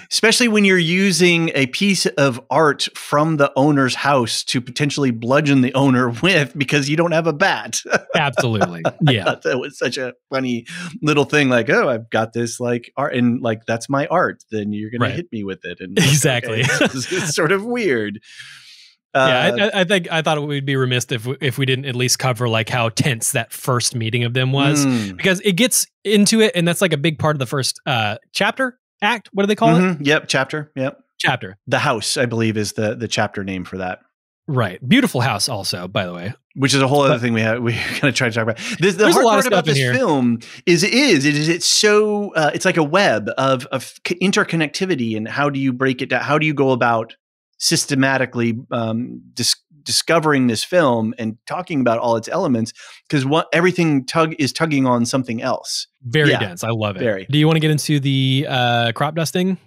Especially when you're using a piece of art from the owner's house to potentially bludgeon the owner with because you don't have a bat. Absolutely. Yeah. I thought that was such a funny little thing. Like, oh, I've got this like art and like, that's my art. Then you're going to hit me with it. And exactly. Okay, it's sort of weird. I thought it would be remiss if we didn't at least cover like how tense that first meeting of them was, because it gets into it, and that's like a big part of the first chapter, act. What do they call it? Yep, chapter. Yep, chapter. The house, I believe, is the chapter name for that. Right, beautiful house, also, by the way. Which is a whole other thing we're going to try to talk about. The hard part about this film it's so it's like a web of interconnectivity, and how do you break it down? How do you go about systematically discovering this film and talking about all its elements, because everything is tugging on something else. Very dense. I love it. Very. Do you want to get into the crop dusting?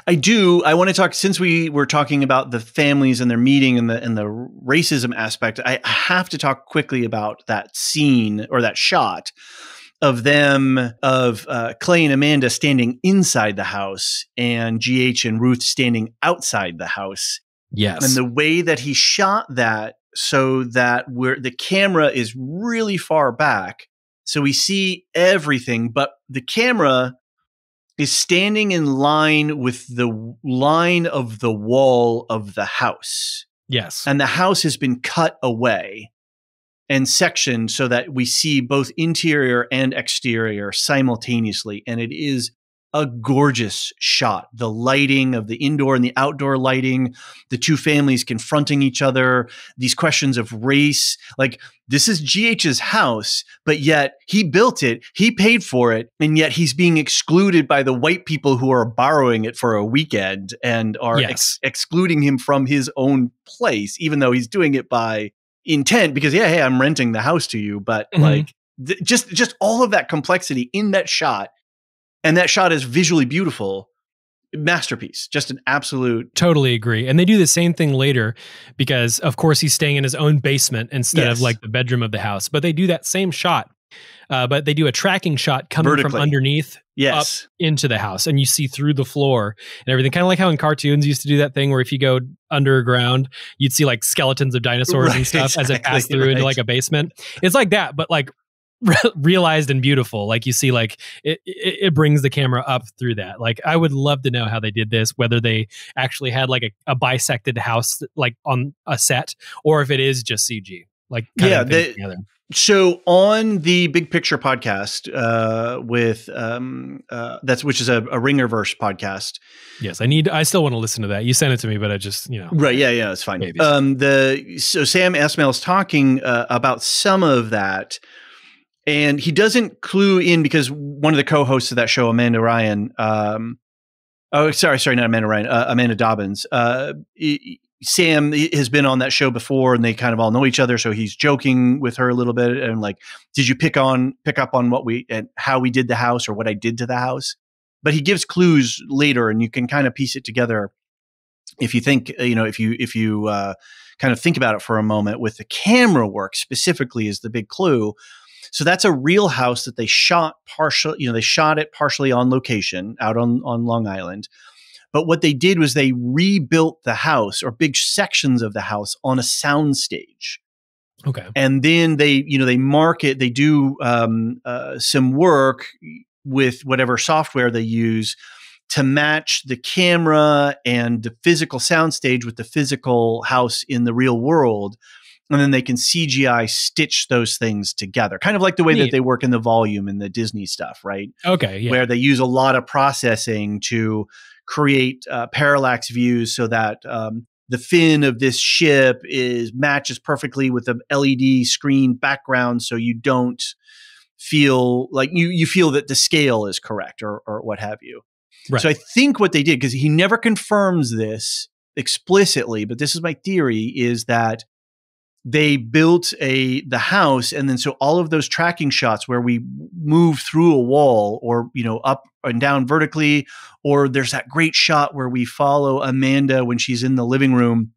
I do. I want to talk, since we were talking about the families and their meeting and the racism aspect, I have to talk quickly about that scene or that shot of them, of Clay and Amanda standing inside the house and GH and Ruth standing outside the house. Yes. And the way that he shot that, so that the camera is really far back, so we see everything, but the camera is standing in line with the line of the wall of the house. Yes. And the house has been cut away and sectioned so that we see both interior and exterior simultaneously. And it is a gorgeous shot. The lighting of the indoor and the outdoor lighting, the two families confronting each other, these questions of race. Like, this is GH's house, but yet he built it, he paid for it, and yet he's being excluded by the white people who are borrowing it for a weekend and are excluding him from his own place, even though he's doing it by intent, because hey, I'm renting the house to you. But like just all of that complexity in that shot, and that shot is visually beautiful. Masterpiece, just an absolute. Totally agree. And they do the same thing later, because of course he's staying in his own basement instead of like the bedroom of the house. But they do that same shot, but they do a tracking shot coming from underneath up into the house, and you see through the floor and everything. Kind of like how in cartoons used to do that thing where if you go underground, you'd see like skeletons of dinosaurs and stuff as it passed through into like a basement. It's like that, but like realized and beautiful. Like, you see, like it brings the camera up through that. Like, I would love to know how they did this, whether they actually had like a bisected house like on a set, or if it is just CG. Like, together. So on the Big Picture podcast with which is a Ringerverse podcast. Yes, I still want to listen to that. You sent it to me, but I just, Right. Yeah, it's fine. Babies. So Sam Esmail is talking about some of that, and he doesn't clue in because one of the co-hosts of that show, Amanda Ryan, sorry, not Amanda Ryan, Amanda Dobbins. Sam has been on that show before, and they kind of all know each other. So he's joking with her a little bit, and like, did you pick up on what and how we did the house, or what I did to the house? But he gives clues later, and you can kind of piece it together if you think, if you kind of think about it for a moment. With the camera work specifically is the big clue. So that's a real house that they shot they shot it partially on location out on Long Island. But what they did was they rebuilt the house, or big sections of the house, on a soundstage. Okay. And then they do some work with whatever software they use to match the camera and the physical soundstage with the physical house in the real world. And then they can CGI stitch those things together, kind of like the way that they work in the Volume and the Disney stuff, right? Okay, yeah. Where they use a lot of processing to create parallax views so that the fin of this ship matches perfectly with the LED screen background, so you don't feel like you feel that the scale is correct, or what have you. Right. So I think what they did, because he never confirms this explicitly, but this is my theory, is that they built the house, and then so all of those tracking shots where we move through a wall, or up and down vertically, or there's that great shot where we follow Amanda when she's in the living room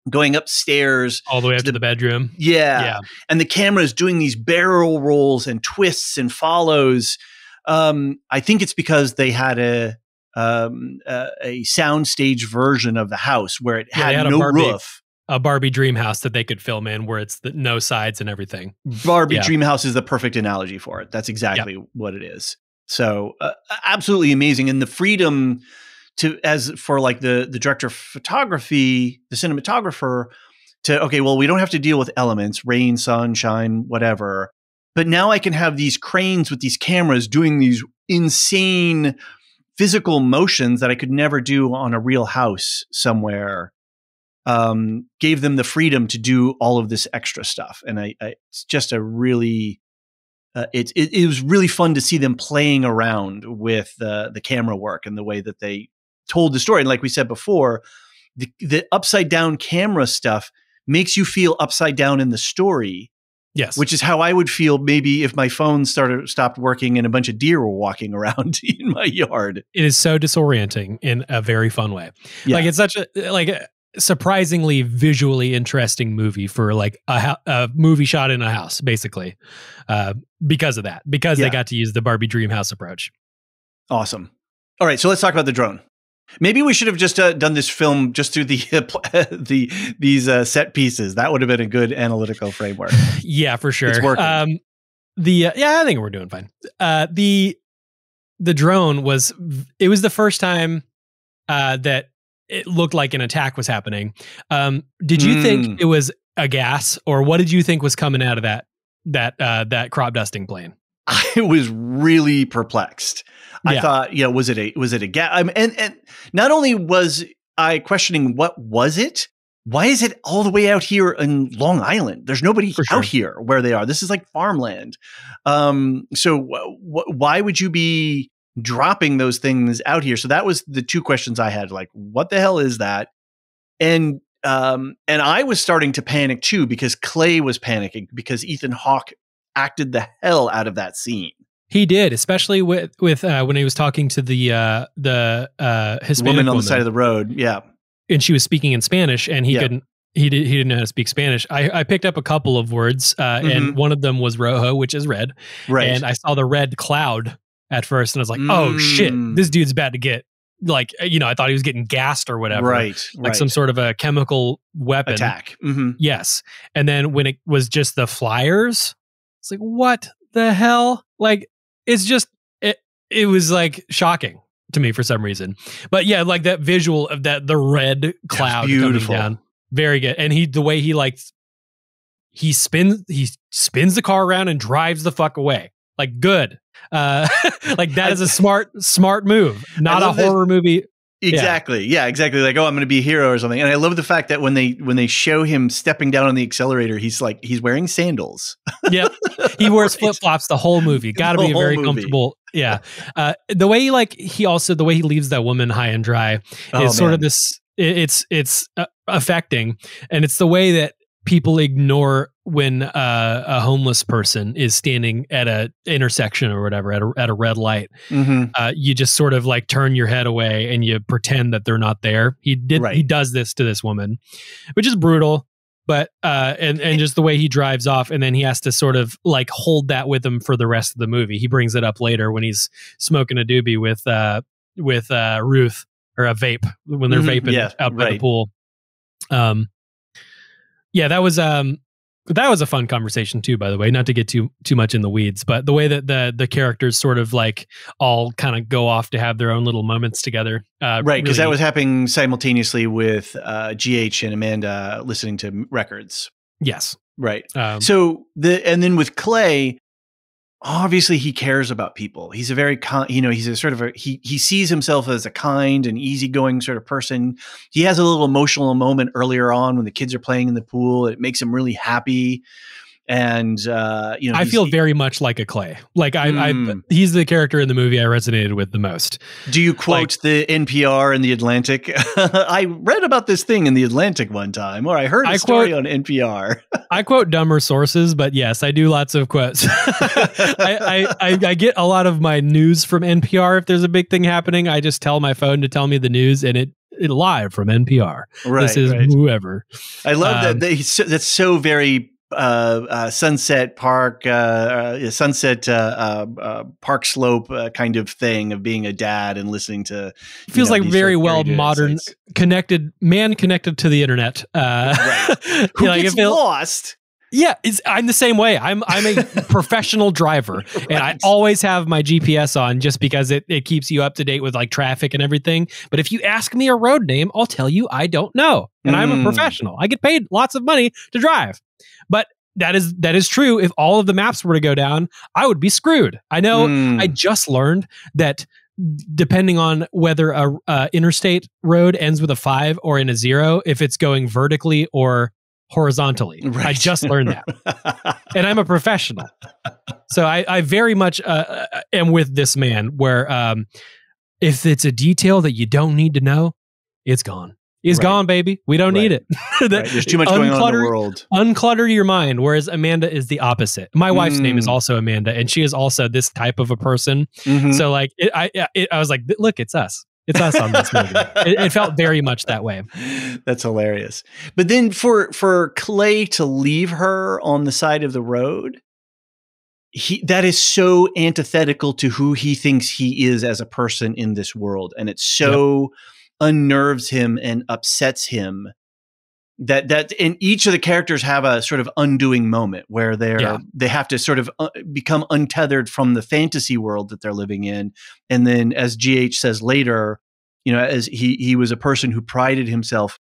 going upstairs all the way up to the bedroom. Yeah. And the camera is doing these barrel rolls and twists and follows. I think it's because they had a soundstage version of the house where it had no roof. A Barbie dream house that they could film in, where it's no sides and everything. Barbie dream house is the perfect analogy for it. That's exactly what it is. So absolutely amazing. And the freedom for like the director of photography, the cinematographer, we don't have to deal with elements, rain, sunshine, whatever. But now I can have these cranes with these cameras doing these insane physical motions that I could never do on a real house somewhere. Gave them the freedom to do all of this extra stuff. And it's just a really, it was really fun to see them playing around with the camera work and the way that they told the story. And like we said before, the upside down camera stuff makes you feel upside down in the story. Yes. Which is how I would feel maybe if my phone stopped working and a bunch of deer were walking around in my yard. It is so disorienting in a very fun way. Yeah. Like, it's such a surprisingly visually interesting movie for like a movie shot in a house, basically, because of that, they got to use the Barbie dream house approach. Awesome. All right, so let's talk about the drone. Maybe we should have just done this film just through these set pieces. That would have been a good analytical framework. Yeah, for sure. It's working. I think we're doing fine. The drone was the first time that it looked like an attack was happening. Did you think it was a gas, or what did you think was coming out of that crop dusting plane? I was really perplexed. I thought, was it a gas? And not only was I questioning what was it, why is it all the way out here in Long Island? There's nobody out here where they are. This is like farmland. So why would you be dropping those things out here? So that was the two questions I had. Like, what the hell is that? And I was starting to panic too, because Clay was panicking because Ethan Hawke acted the hell out of that scene. He did, especially with when he was talking to the Hispanic woman on the side of the road. Yeah. And she was speaking in Spanish, and he didn't know how to speak Spanish. I picked up a couple of words, and one of them was rojo, which is red. Right. And I saw the red cloud at first, and I was like, oh shit, this dude's about to get, like, I thought he was getting gassed or whatever. Right. Like some sort of a chemical weapon. Attack. Yes. And then when it was just the flyers, it's like, what the hell? Like, it's just, it was like shocking to me for some reason. But yeah, like that visual of the red cloud coming down. Very good. And the way he like he spins the car around and drives the fuck away. Like, good. Like, that is a smart move. Not a horror movie. Exactly. Yeah, exactly. Like, oh, I'm going to be a hero or something. And I love the fact that when they show him stepping down on the accelerator, he's wearing sandals. Yep. He wears flip-flops the whole movie. Got to be very comfortable. Yeah. The way the way he leaves that woman high and dry is sort of this, it's affecting. And it's the way that people ignore when a homeless person is standing at a intersection or whatever at a red light. Mm-hmm. You just sort of like turn your head away and you pretend that they're not there. He does this to this woman, which is brutal. But and just the way he drives off, and then he has to sort of like hold that with him for the rest of the movie. He brings it up later when he's smoking a doobie with Ruth, or a vape when they're vaping out by the pool. Yeah, that was a fun conversation too, by the way, not to get too much in the weeds, but the way that the characters sort of like all kind of go off to have their own little moments together. Right. Because really, that was happening simultaneously with GH and Amanda listening to records. Yes. Right. And then with Clay, obviously he cares about people. He's a very, he's a sort of he sees himself as a kind and easygoing sort of person. He has a little emotional moment earlier on when the kids are playing in the pool. It makes him really happy. And, I feel very much like a Clay. Like he's the character in the movie I resonated with the most. Do you quote the NPR and the Atlantic? I read about this thing in the Atlantic one time, or I heard a story on NPR. I quote dumber sources, but yes, I do lots of quotes. I get a lot of my news from NPR. If there's a big thing happening, I just tell my phone to tell me the news, and it live from NPR. Right, this is whoever. I love that. That's so very Sunset Park, Park Slope kind of thing of being a dad and listening to. It feels like very well modern, connected to the internet. Right. Who gets lost? Yeah, I'm the same way. I'm a professional driver, right. And I always have my GPS on just because it keeps you up to date with like traffic and everything. But if you ask me a road name, I'll tell you I don't know, and I'm a professional. I get paid lots of money to drive. But that is true. If all of the maps were to go down, I would be screwed. I know. I just learned that depending on whether a interstate road ends with a 5 or in a 0, if it's going vertically or horizontally. Right. I just learned that. And I'm a professional. So I very much am with this man where if it's a detail that you don't need to know, it's gone. It's gone, baby. We don't need it. There's too much going on in the world. Unclutter your mind, whereas Amanda is the opposite. My wife's name is also Amanda, and she is also this type of a person. Mm-hmm. So like, I was like, look, it's us. It's us on this movie. It felt very much that way. That's hilarious. But then for Clay to leave her on the side of the road, that is so antithetical to who he thinks he is as a person in this world. And it's so unnerves him and upsets him that and each of the characters have a sort of undoing moment where they have to sort of become untethered from the fantasy world that they're living in. And then as GH says later, as he was a person who prided himself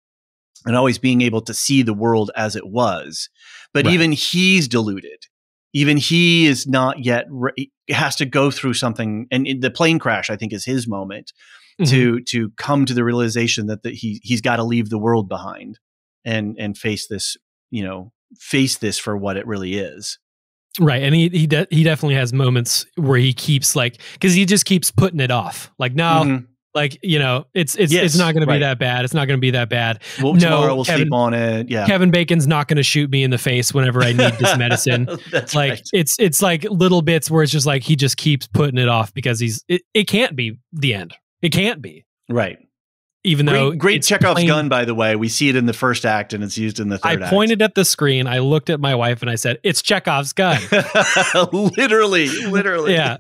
on always being able to see the world as it was, but even he's deluded. Even he is not yet has to go through something. And the plane crash, I think, is his moment to come to the realization that he's got to leave the world behind and face this, face this for what it really is. Right. And he definitely has moments where he keeps because he just keeps putting it off. Like, no, it's not going to be that bad. It's not going to be that bad. Well, tomorrow we'll sleep on it. Yeah. Kevin Bacon's not going to shoot me in the face whenever I need this medicine. That's it's like little bits where it's just like, he just keeps putting it off because it can't be the end. It can't be. Right. Even though great Chekhov's gun, by the way, we see it in the first act and it's used in the third act. I pointed at the screen. I looked at my wife and I said, "It's Chekhov's gun." literally. Yeah.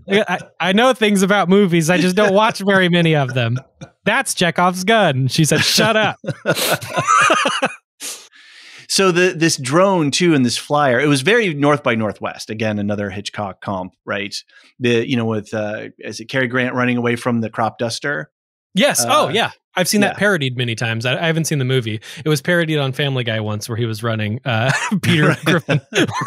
I know things about movies. I just don't watch very many of them. That's Chekhov's gun. She said, "Shut up." So this drone too, and this flyer, it was very North by Northwest. Again, another Hitchcock comp, right? With is it Cary Grant running away from the crop duster? Yes. Yeah. I've seen that yeah. parodied many times. I haven't seen the movie. It was parodied on Family Guy once where he was running. Peter Griffin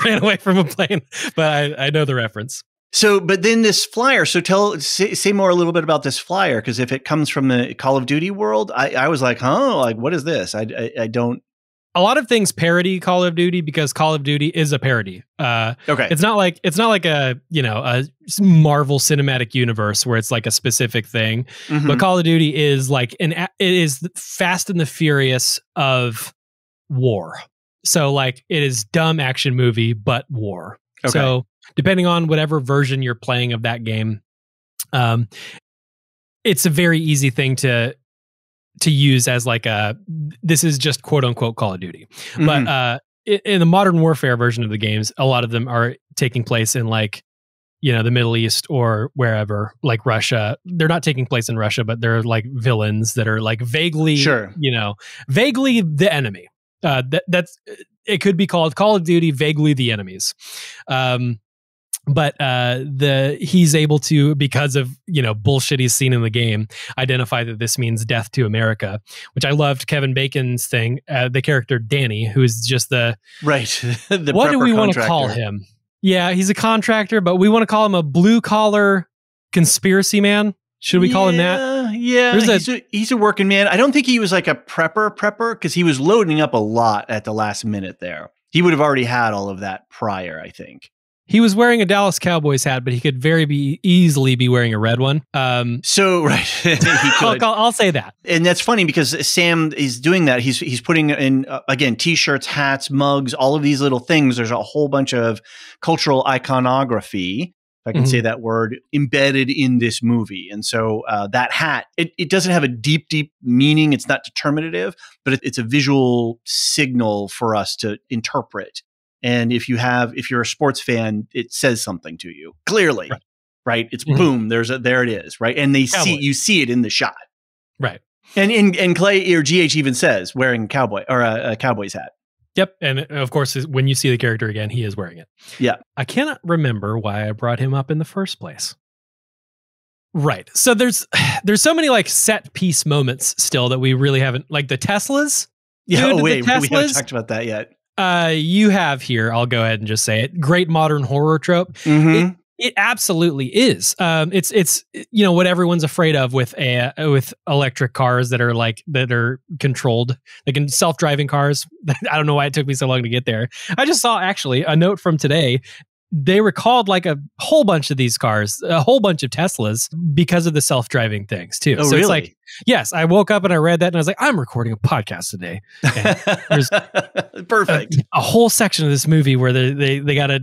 ran away from a plane, but I know the reference. So, but then this flyer, say more a little bit about this flyer, because if it comes from the Call of Duty world, I was like, like, what is this? I don't. A lot of things parody Call of Duty because Call of Duty is a parody. Okay. It's not like a Marvel Cinematic Universe where it's like a specific thing, but Call of Duty is like it is Fast and the Furious of war. So like it is dumb action movie but war. Okay. So depending on whatever version you're playing of that game, it's a very easy thing to use as like this is just quote unquote Call of Duty. But in the modern warfare version of the games, a lot of them are taking place in like, the Middle East or wherever, like Russia. They're not taking place in Russia, but they're like villains that are like vaguely, vaguely the enemy. That's it could be called Call of Duty, vaguely the enemies. But he's able to, because of bullshit he's seen in the game, identify that this means death to America, which I loved Kevin Bacon's thing, the character Danny, who is just the what do we want to call him? Yeah, he's a contractor, but we want to call him a blue collar conspiracy man. Should we call him that? Yeah, he's a working man. I don't think he was like a prepper because he was loading up a lot at the last minute there. He would have already had all of that prior, I think. He was wearing a Dallas Cowboys hat, but he could easily be wearing a red one. He could. I'll say that. And that's funny because Sam is doing that. He's putting in, again, T-shirts, hats, mugs, all of these little things. There's a whole bunch of cultural iconography, if I can say that word, embedded in this movie. And so that hat, it doesn't have a deep, deep meaning. It's not determinative, but it's a visual signal for us to interpret. And if you're a sports fan, it says something to you clearly, right? It's boom, there it is, right? And you see it in the shot, right? And Clay or GH even says wearing a Cowboys hat. Yep, and of course, when you see the character again, he is wearing it. Yeah, I cannot remember why I brought him up in the first place. Right, so there's so many like set piece moments still that we really haven't, like the Teslas. Yeah, we haven't talked about that yet. You have here, I'll go ahead and just say it, great modern horror trope. It absolutely is. It's what everyone's afraid of with electric cars that are controlled, like in self-driving cars. I don't know why it took me so long to get there. I just saw actually a note from today. They recalled like a whole bunch of these cars, a whole bunch of Teslas because of the self-driving things too. Oh, so really? It's like, yes, I woke up and I read that and I was like, I'm recording a podcast today. There's perfect. A whole section of this movie where they got to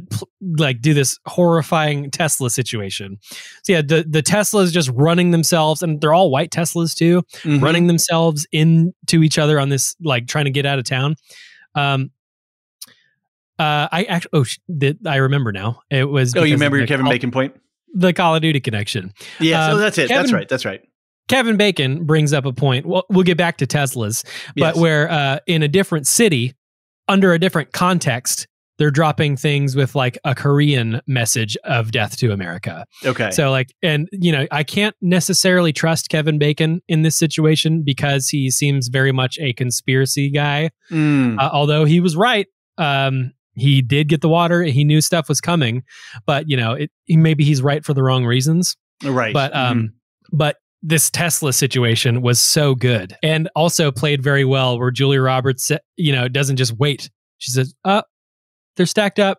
like do this horrifying Tesla situation. So yeah, the Teslas just running themselves, and they're all white Teslas too, running themselves into each other on this, like trying to get out of town. I remember now. It was. Oh, you remember your Kevin Bacon point? The Call of Duty connection. Yeah, so that's it. That's right. Kevin Bacon brings up a point. Well, we'll get back to Teslas, but where in a different city, under a different context, they're dropping things with like a Korean message of death to America. Okay. So like, and I can't necessarily trust Kevin Bacon in this situation because he seems very much a conspiracy guy. Although he was right. He did get the water. He knew stuff was coming, but maybe he's right for the wrong reasons. Right. But this Tesla situation was so good and also played very well where Julia Roberts, doesn't just wait. She says, they're stacked up.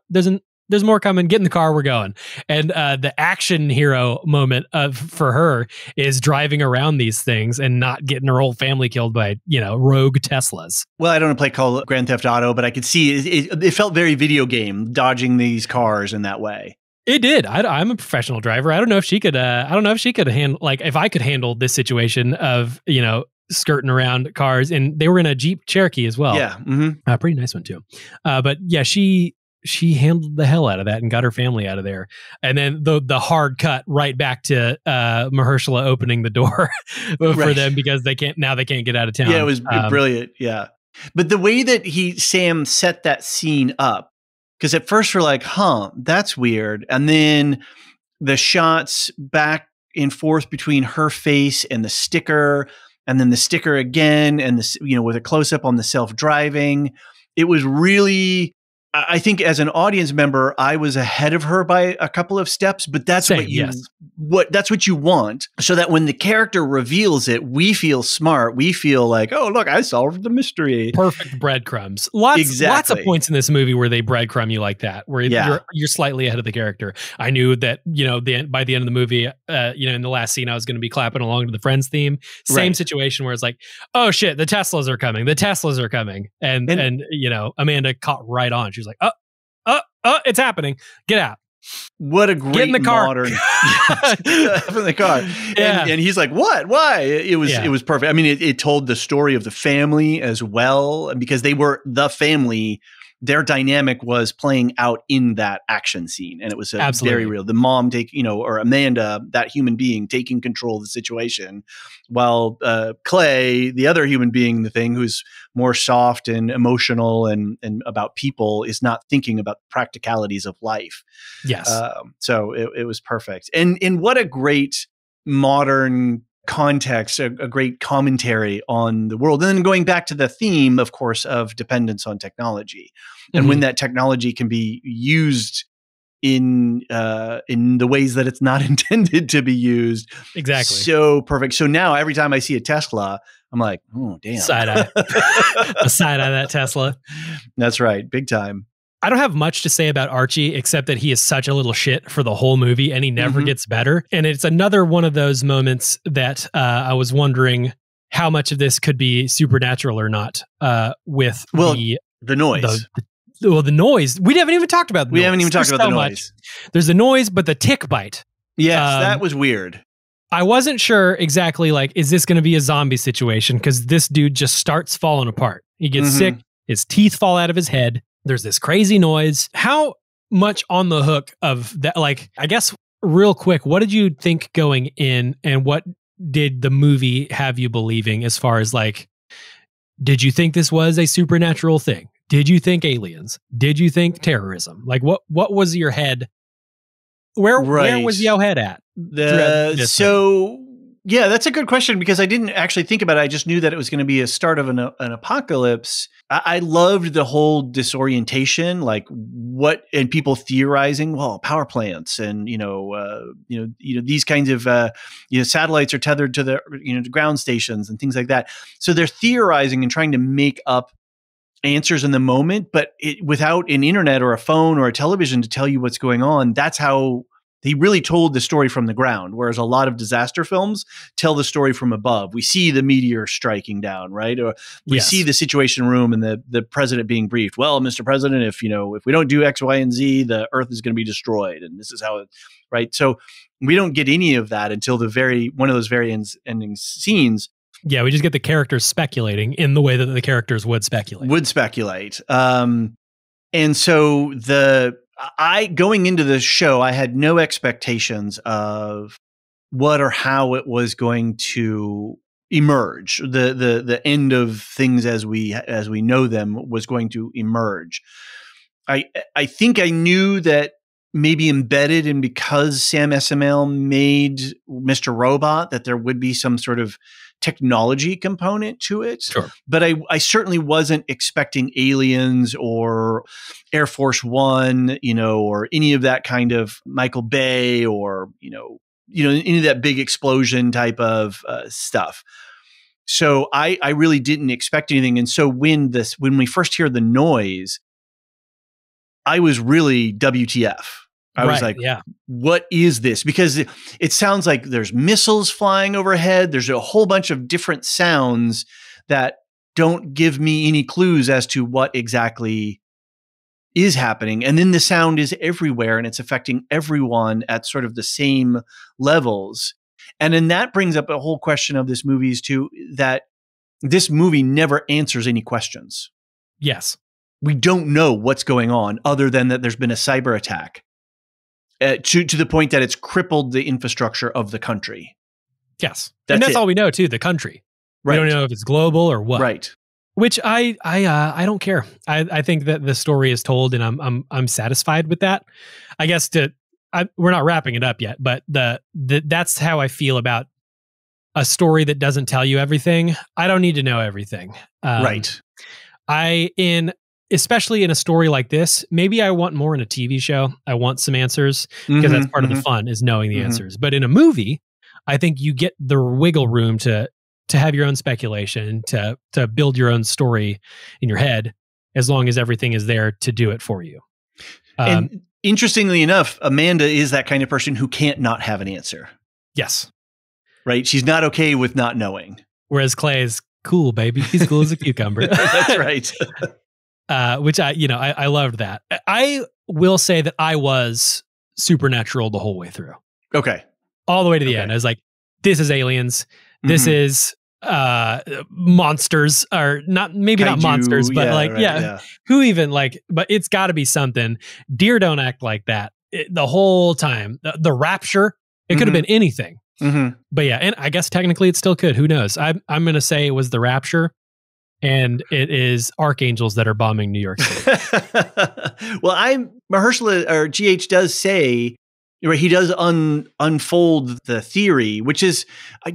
There's more coming. Get in the car. We're going. And the action hero moment for her is driving around these things and not getting her whole family killed by, rogue Teslas. Well, I don't play Grand Theft Auto, but I could see it felt very video game, dodging these cars in that way. It did. I'm a professional driver. I don't know if she could. Handle, like, if I could handle this situation of skirting around cars. And they were in a Jeep Cherokee as well. Yeah, pretty nice one too. But yeah, she handled the hell out of that and got her family out of there. And then the hard cut right back to Mahershala opening the door for them because they can't get out of town. Yeah, it was brilliant. Yeah, but the way that Sam set that scene up. Because at first we're like, that's weird. And then the shots back and forth between her face and the sticker, and then the sticker again, and this, with a close up on the self-driving. It was really, I think as an audience member, I was ahead of her by a couple of steps, but that's that's what you want, so that when the character reveals it, we feel smart. We feel like, oh, look, I solved the mystery. Perfect breadcrumbs. Lots of points in this movie where they breadcrumb you like that, where you're slightly ahead of the character. I knew that, by the end of the movie, in the last scene, I was going to be clapping along to the Friends theme. Same situation where it's like, oh shit, the Teslas are coming. And Amanda caught right on. She was like, it's happening. Get out. What a great modern in the car. And he's like, what? Why? It was perfect. I mean, it told the story of the family as well, and because they were the family, their dynamic was playing out in that action scene. And it was very real. The mom or Amanda, that human being, taking control of the situation, while Clay, the other human being, the thing who's more soft and emotional and about people, is not thinking about practicalities of life. Yes. So it was perfect. And what a great modern context, a great commentary on the world. And then going back to the theme, of course, of dependence on technology, and when that technology can be used in the ways that it's not intended to be used. Exactly. So perfect. So now every time I see a Tesla, I'm like, oh, damn. Side eye. A side eye that Tesla. That's right. Big time. I don't have much to say about Archie, except that he is such a little shit for the whole movie, and he never gets better. And it's another one of those moments that I was wondering how much of this could be supernatural or not. With the noise. The noise. We haven't even talked about the noise. We haven't even talked about the noise. There's the noise, but the tick bite. Yes, that was weird. I wasn't sure exactly, is this going to be a zombie situation? Because this dude just starts falling apart. He gets sick. His teeth fall out of his head. There's this crazy noise. How much on the hook of that? I guess real quick, what did you think going in, and what did the movie have you believing as far as did you think this was a supernatural thing? Did you think aliens? Did you think terrorism? What was your head? Where was your head at? Yeah, that's a good question, because I didn't actually think about it. I just knew that it was going to be a start of an apocalypse. I loved the whole disorientation, and people theorizing, well, power plants and these kinds of satellites are tethered to the ground stations and things like that. So they're theorizing and trying to make up answers in the moment, but without an internet or a phone or a television to tell you what's going on. That's how he really told the story from the ground, whereas a lot of disaster films tell the story from above. We see the meteor striking down, right? Or we see the situation room and the president being briefed. Well, Mr. President, if we don't do X, Y, and Z, the Earth is going to be destroyed, and this is how right? So we don't get any of that until one of those very ending scenes. Yeah, we just get the characters speculating in the way that the characters would speculate. And so going into the show, I had no expectations of what or how it was going to emerge. The end of things as we know them was going to emerge. I think I knew that maybe embedded in, because Sam Esmail made Mr. Robot, that there would be some sort of technology component to it. Sure. But I certainly wasn't expecting aliens or Air Force One, or any of that kind of Michael Bay, or, any of that big explosion type of stuff. So I really didn't expect anything. And so when we first hear the noise, I was really WTF. I was like, what is this? Because it sounds like there's missiles flying overhead. There's a whole bunch of different sounds that don't give me any clues as to what exactly is happening. And then the sound is everywhere, and it's affecting everyone at sort of the same levels. And then that brings up a whole question of this movie too, that this movie never answers any questions. Yes. We don't know what's going on, other than that there's been a cyber attack. To the point that it's crippled the infrastructure of the country. Yes. That's all we know too, the country. Right. We don't know if it's global or what. Right. Which I don't care. I think that the story is told, and I'm satisfied with that. I guess to we're not wrapping it up yet, but that's how I feel about a story that doesn't tell you everything. I don't need to know everything. Right. Especially in a story like this, maybe I want more in a TV show. I want some answers because that's part of the fun is knowing the answers. But in a movie, I think you get the wiggle room to have your own speculation, to build your own story in your head, as long as everything is there to do it for you. And interestingly enough, Amanda is that kind of person who can't not have an answer. Yes. Right? She's not okay with not knowing. Whereas Clay is cool, baby. He's cool as a cucumber. That's right. Which I loved that. I will say that I was supernatural the whole way through. Okay. All the way to the end. I was like, this is aliens. This is monsters, or not, maybe Kaiju, not monsters, but who even but it's got to be something. Deer don't act like that the whole time. The rapture, it could have been anything. But yeah, and I guess technically it still could. Who knows? I'm going to say it was the rapture, and it is archangels that are bombing New York City. Well, Mahershala or GH does say, right, he does unfold the theory, which is,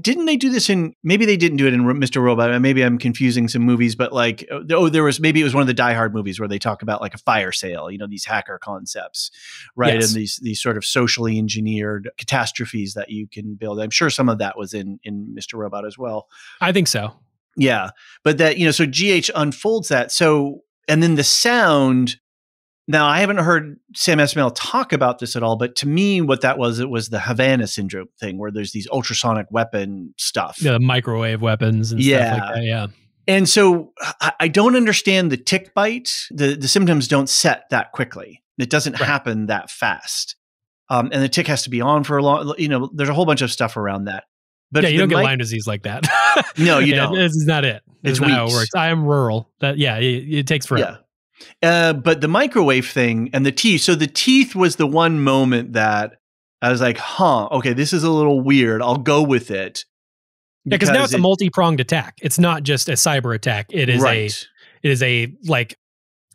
didn't they do this in, maybe they didn't do it in Mr. Robot, maybe I'm confusing some movies, but maybe it was one of the Die Hard movies where they talk about like a fire sale, these hacker concepts, right? Yes. And these sort of socially engineered catastrophes that you can build. I'm sure some of that was in Mr. Robot as well. I think so. Yeah. But that, so GH unfolds that. So, and then the sound. Now, I haven't heard Sam Esmail talk about this at all, but to me, what that was, it was the Havana syndrome thing where there's these ultrasonic weapon stuff. The microwave weapons and stuff like that, yeah. And so I don't understand the tick bite. The symptoms don't set that quickly. It doesn't happen that fast. And the tick has to be on for a long, there's a whole bunch of stuff around that. But yeah, you don't get Lyme disease like that. No, you don't. This is not it. It's not how it works. I am rural. It takes forever. Yeah. But the microwave thing and the teeth. So the teeth was the one moment that I was like, okay, this is a little weird. I'll go with it. Yeah, because now it's a multi-pronged attack. It's not just a cyber attack. It is a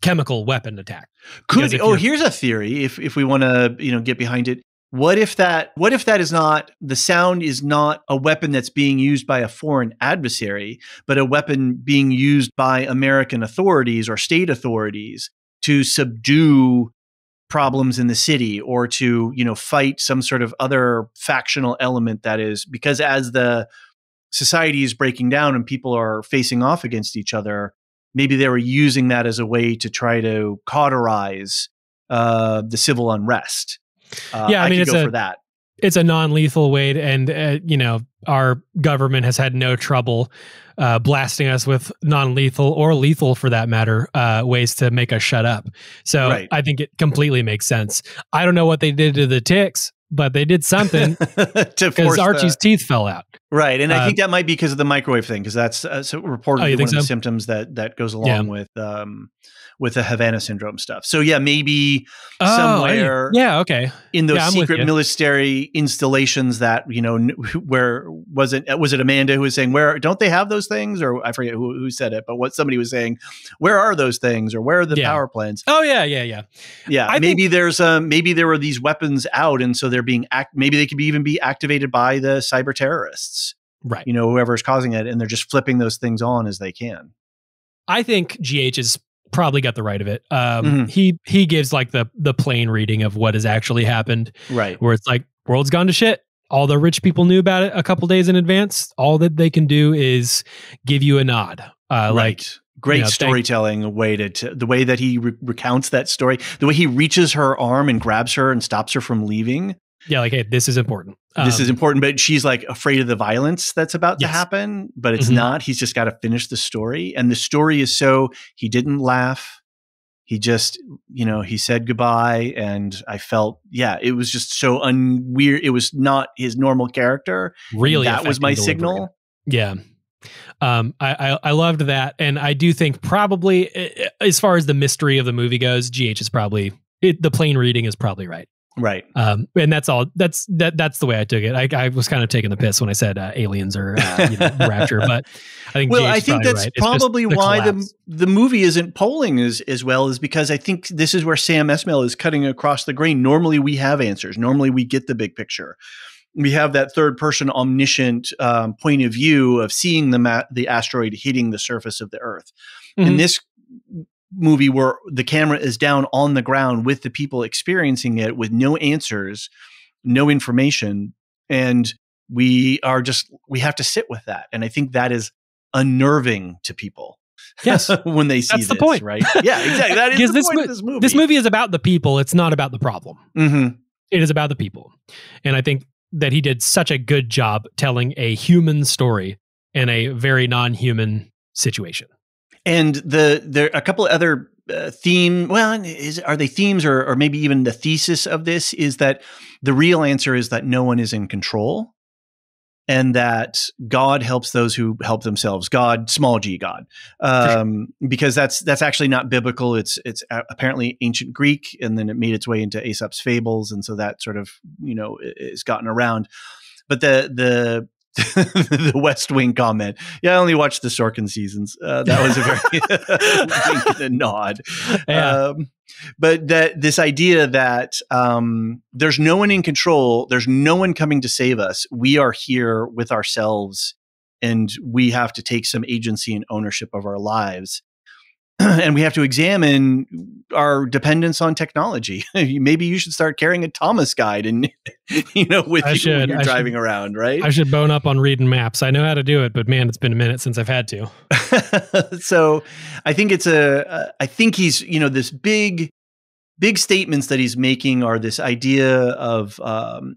chemical weapon attack. Here's a theory if we want to, get behind it. What if that is not, the sound is not a weapon that's being used by a foreign adversary, but a weapon being used by American authorities or state authorities to subdue problems in the city or to, fight some sort of other factional element that is, because as the society is breaking down and people are facing off against each other, maybe they were using that as a way to try to cauterize the civil unrest. I mean, it's a non-lethal way, and our government has had no trouble blasting us with non-lethal or lethal, for that matter, ways to make us shut up. So I think it completely makes sense. I don't know what they did to the ticks, but they did something because Archie's teeth fell out. Right, and I think that might be because of the microwave thing, because that's reportedly one of the symptoms that goes along with the Havana syndrome stuff. So yeah, maybe somewhere in those secret military installations that, where was it Amanda who was saying, where don't they have those things? Or I forget who said it, but somebody was saying, where are those things, or where are the power plants? Oh yeah. Maybe there were these weapons out, and so they're being maybe they could even be activated by the cyber terrorists, right? Whoever's causing it, and they're just flipping those things on as they can. I think GH is probably got the right of it. He gives like the plain reading of what has actually happened, right? Where it's like, world's gone to shit. All the rich people knew about it a couple days in advance. All that they can do is give you a nod. Great storytelling way the way that he recounts that story, the way he reaches her arm and grabs her and stops her from leaving. Yeah, like, hey, this is important. This is important, but she's like afraid of the violence that's about to happen, but it's not. He's just got to finish the story. And the story is he didn't laugh. He just, he said goodbye. And I felt, it was just so weird. It was not his normal character. Really? That was my signal. Yeah. I loved that. And I do think probably, as far as the mystery of the movie goes, GH is probably, the plain reading is probably right. Right. And that's all. That's the way I took it. I was kind of taking the piss when I said aliens or rapture, but I think well, GH I think that's right. probably why the movie isn't polling as well, is because I think this is where Sam Esmail is cutting across the grain. Normally we have answers. Normally we get the big picture. We have that third person omniscient point of view of seeing the asteroid hitting the surface of the Earth. Mm-hmm. In this movie, where the camera is down on the ground with the people experiencing it, with no answers, no information, and we have to sit with that. And I think that is unnerving to people. Yes, when they see that's the point, right? Yeah, exactly. That is the point of this movie. This movie is about the people. It's not about the problem. Mm-hmm. It is about the people, and I think that he did such a good job telling a human story in a very non-human situation. And there are a couple of other theme. Well, are they themes or maybe even the thesis of this is that the real answer is that no one is in control, and that God helps those who help themselves. God, small g, God, because that's actually not biblical. It's apparently ancient Greek, and then it made its way into Aesop's fables, and so that sort of is gotten around. But the the West Wing comment. Yeah, I only watched the Sorkin seasons. That was a very wink and a nod. Yeah. But this idea that there's no one in control, there's no one coming to save us. We are here with ourselves, and we have to take some agency and ownership of our lives. And we have to examine our dependence on technology. Maybe you should start carrying a Thomas guide and with you when you're driving around, right? I should bone up on reading maps. I know how to do it, but man, it's been a minute since I've had to. So I think I think he's, this big statements that he's making are this idea of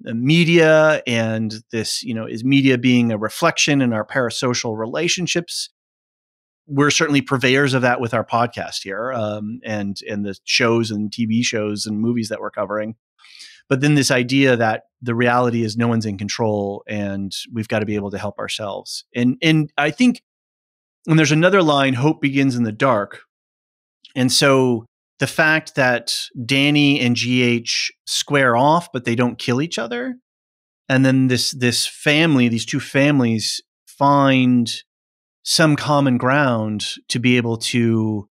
media, and this, is media being a reflection in our parasocial relationships. We're certainly purveyors of that with our podcast here, and the shows and TV shows and movies that we're covering. But then this idea that the reality is no one's in control, and we've got to be able to help ourselves. And I think, and there's another line, hope begins in the dark. And so the fact that Danny and GH square off, but they don't kill each other, and then this family, these two families, find some common ground to be able to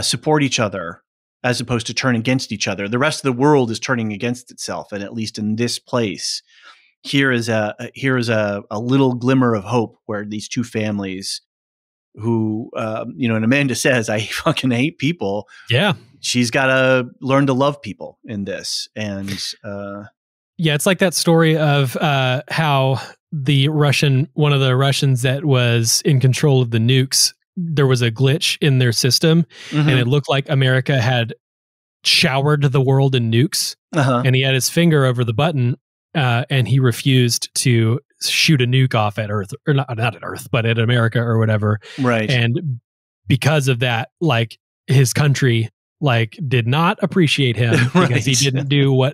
support each other, as opposed to turn against each other. The rest of the world is turning against itself, and at least in this place, here is a little glimmer of hope, where these two families, who and Amanda says, I fucking hate people. Yeah, she's got to learn to love people in this, and yeah, it's like that story of how one of the Russians that was in control of the nukes, there was a glitch in their system, mm-hmm. and it looked like America had showered the world in nukes, and he had his finger over the button, and he refused to shoot a nuke off at Earth, or not at Earth, but at America or whatever. Right. And because of that, like, his country did not appreciate him because he didn't do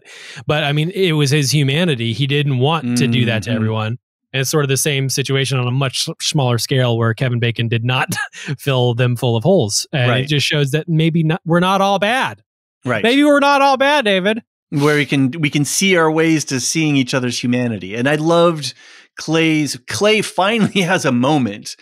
but I mean, it was his humanity. He didn't want to do that to everyone. And it's sort of the same situation on a much smaller scale, where Kevin Bacon did not fill them full of holes. And it just shows that we're not all bad. Right. Maybe we're not all bad, David. Where we can see our ways to seeing each other's humanity. And I loved Clay finally has a moment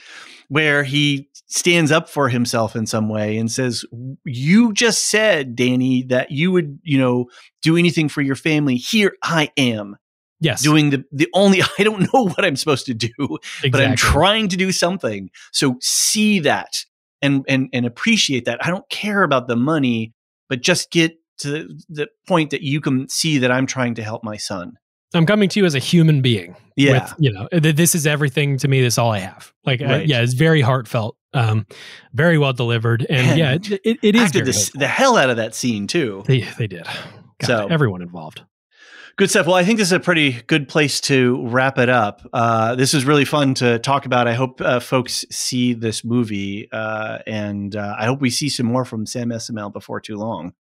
where he stands up for himself in some way and says, you just said, Danny, that you would, do anything for your family. Here I am. Yes. Doing the only, I don't know what I'm supposed to do, exactly. But I'm trying to do something. So see that and appreciate that. I don't care about the money, but just get to the point that you can see that I'm trying to help my son. I'm coming to you as a human being. Yeah. This is everything to me. This is all I have. It's very heartfelt, very well delivered. And it is very the hell out of that scene too. They did. God, so everyone involved. Good stuff. Well, I think this is a pretty good place to wrap it up. This is really fun to talk about. I hope folks see this movie, and I hope we see some more from Sam Esmail before too long.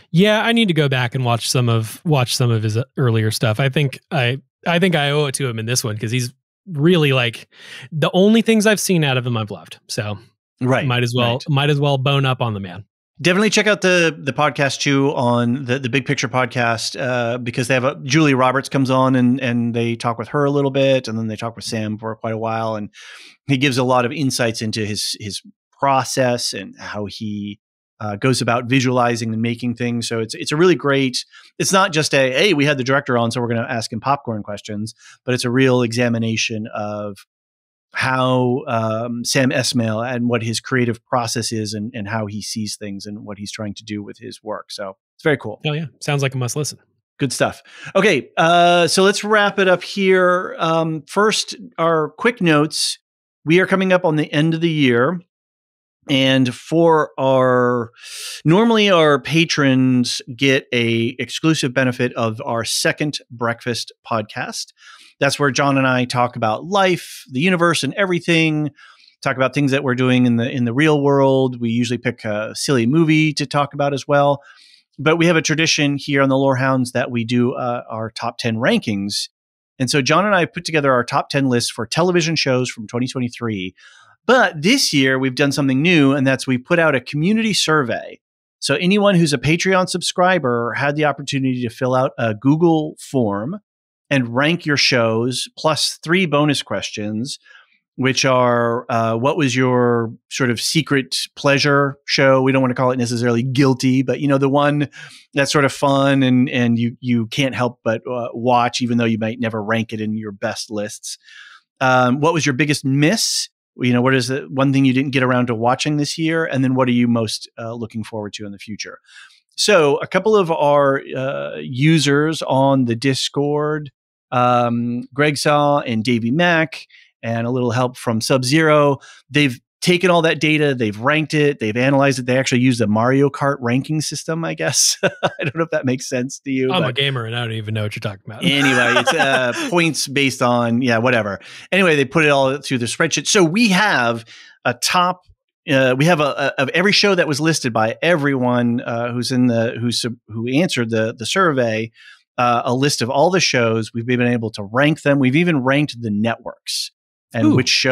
Yeah, I need to go back and watch some of his earlier stuff. I think I owe it to him in this one, because he's really the only things I've seen out of him I've loved. So might as well bone up on the man. Definitely check out the podcast too on the Big Picture podcast because they have Julie Roberts comes on and they talk with her a little bit, and then they talk with Sam for quite a while, and he gives a lot of insights into his process and how he goes about visualizing and making things. So it's a really great. It's not just hey, we had the director on, so we're going to ask him popcorn questions, but it's a real examination of how Sam Esmail and what his creative process is and how he sees things and what he's trying to do with his work. So it's very cool. Oh yeah. Sounds like a must listen. Good stuff. Okay. So let's wrap it up here. First, our quick notes. We are coming up on the end of the year. And normally our patrons get a exclusive benefit of our second breakfast podcast. That's where John and I talk about life, the universe, and everything. Talk about things that we're doing in the real world. We usually pick a silly movie to talk about as well. But we have a tradition here on the Lorehounds that we do our top 10 rankings. And so John and I put together our top 10 lists for television shows from 2023. But this year we've done something new, and that's we put out a community survey. So anyone who's a Patreon subscriber had the opportunity to fill out a Google form and rank your shows, plus 3 bonus questions, which are what was your sort of secret pleasure show? We don't want to call it necessarily guilty, but the one that's sort of fun and you can't help but watch, even though you might never rank it in your best lists. What was your biggest miss? What is the one thing you didn't get around to watching this year? And then what are you most looking forward to in the future? So a couple of our users on the Discord, Greg Saw and Davey Mack, and a little help from Sub-Zero, they've taken all that data, they've ranked it, they've analyzed it. They actually used a Mario Kart ranking system, I guess. I don't know if that makes sense to you. I'm a gamer and I don't even know what you're talking about. Anyway, it's points based on, whatever. Anyway, they put it all through the spreadsheet. So we have a top, of every show that was listed by everyone who answered the survey, a list of all the shows. We've been able to rank them. We've even ranked the networks. And which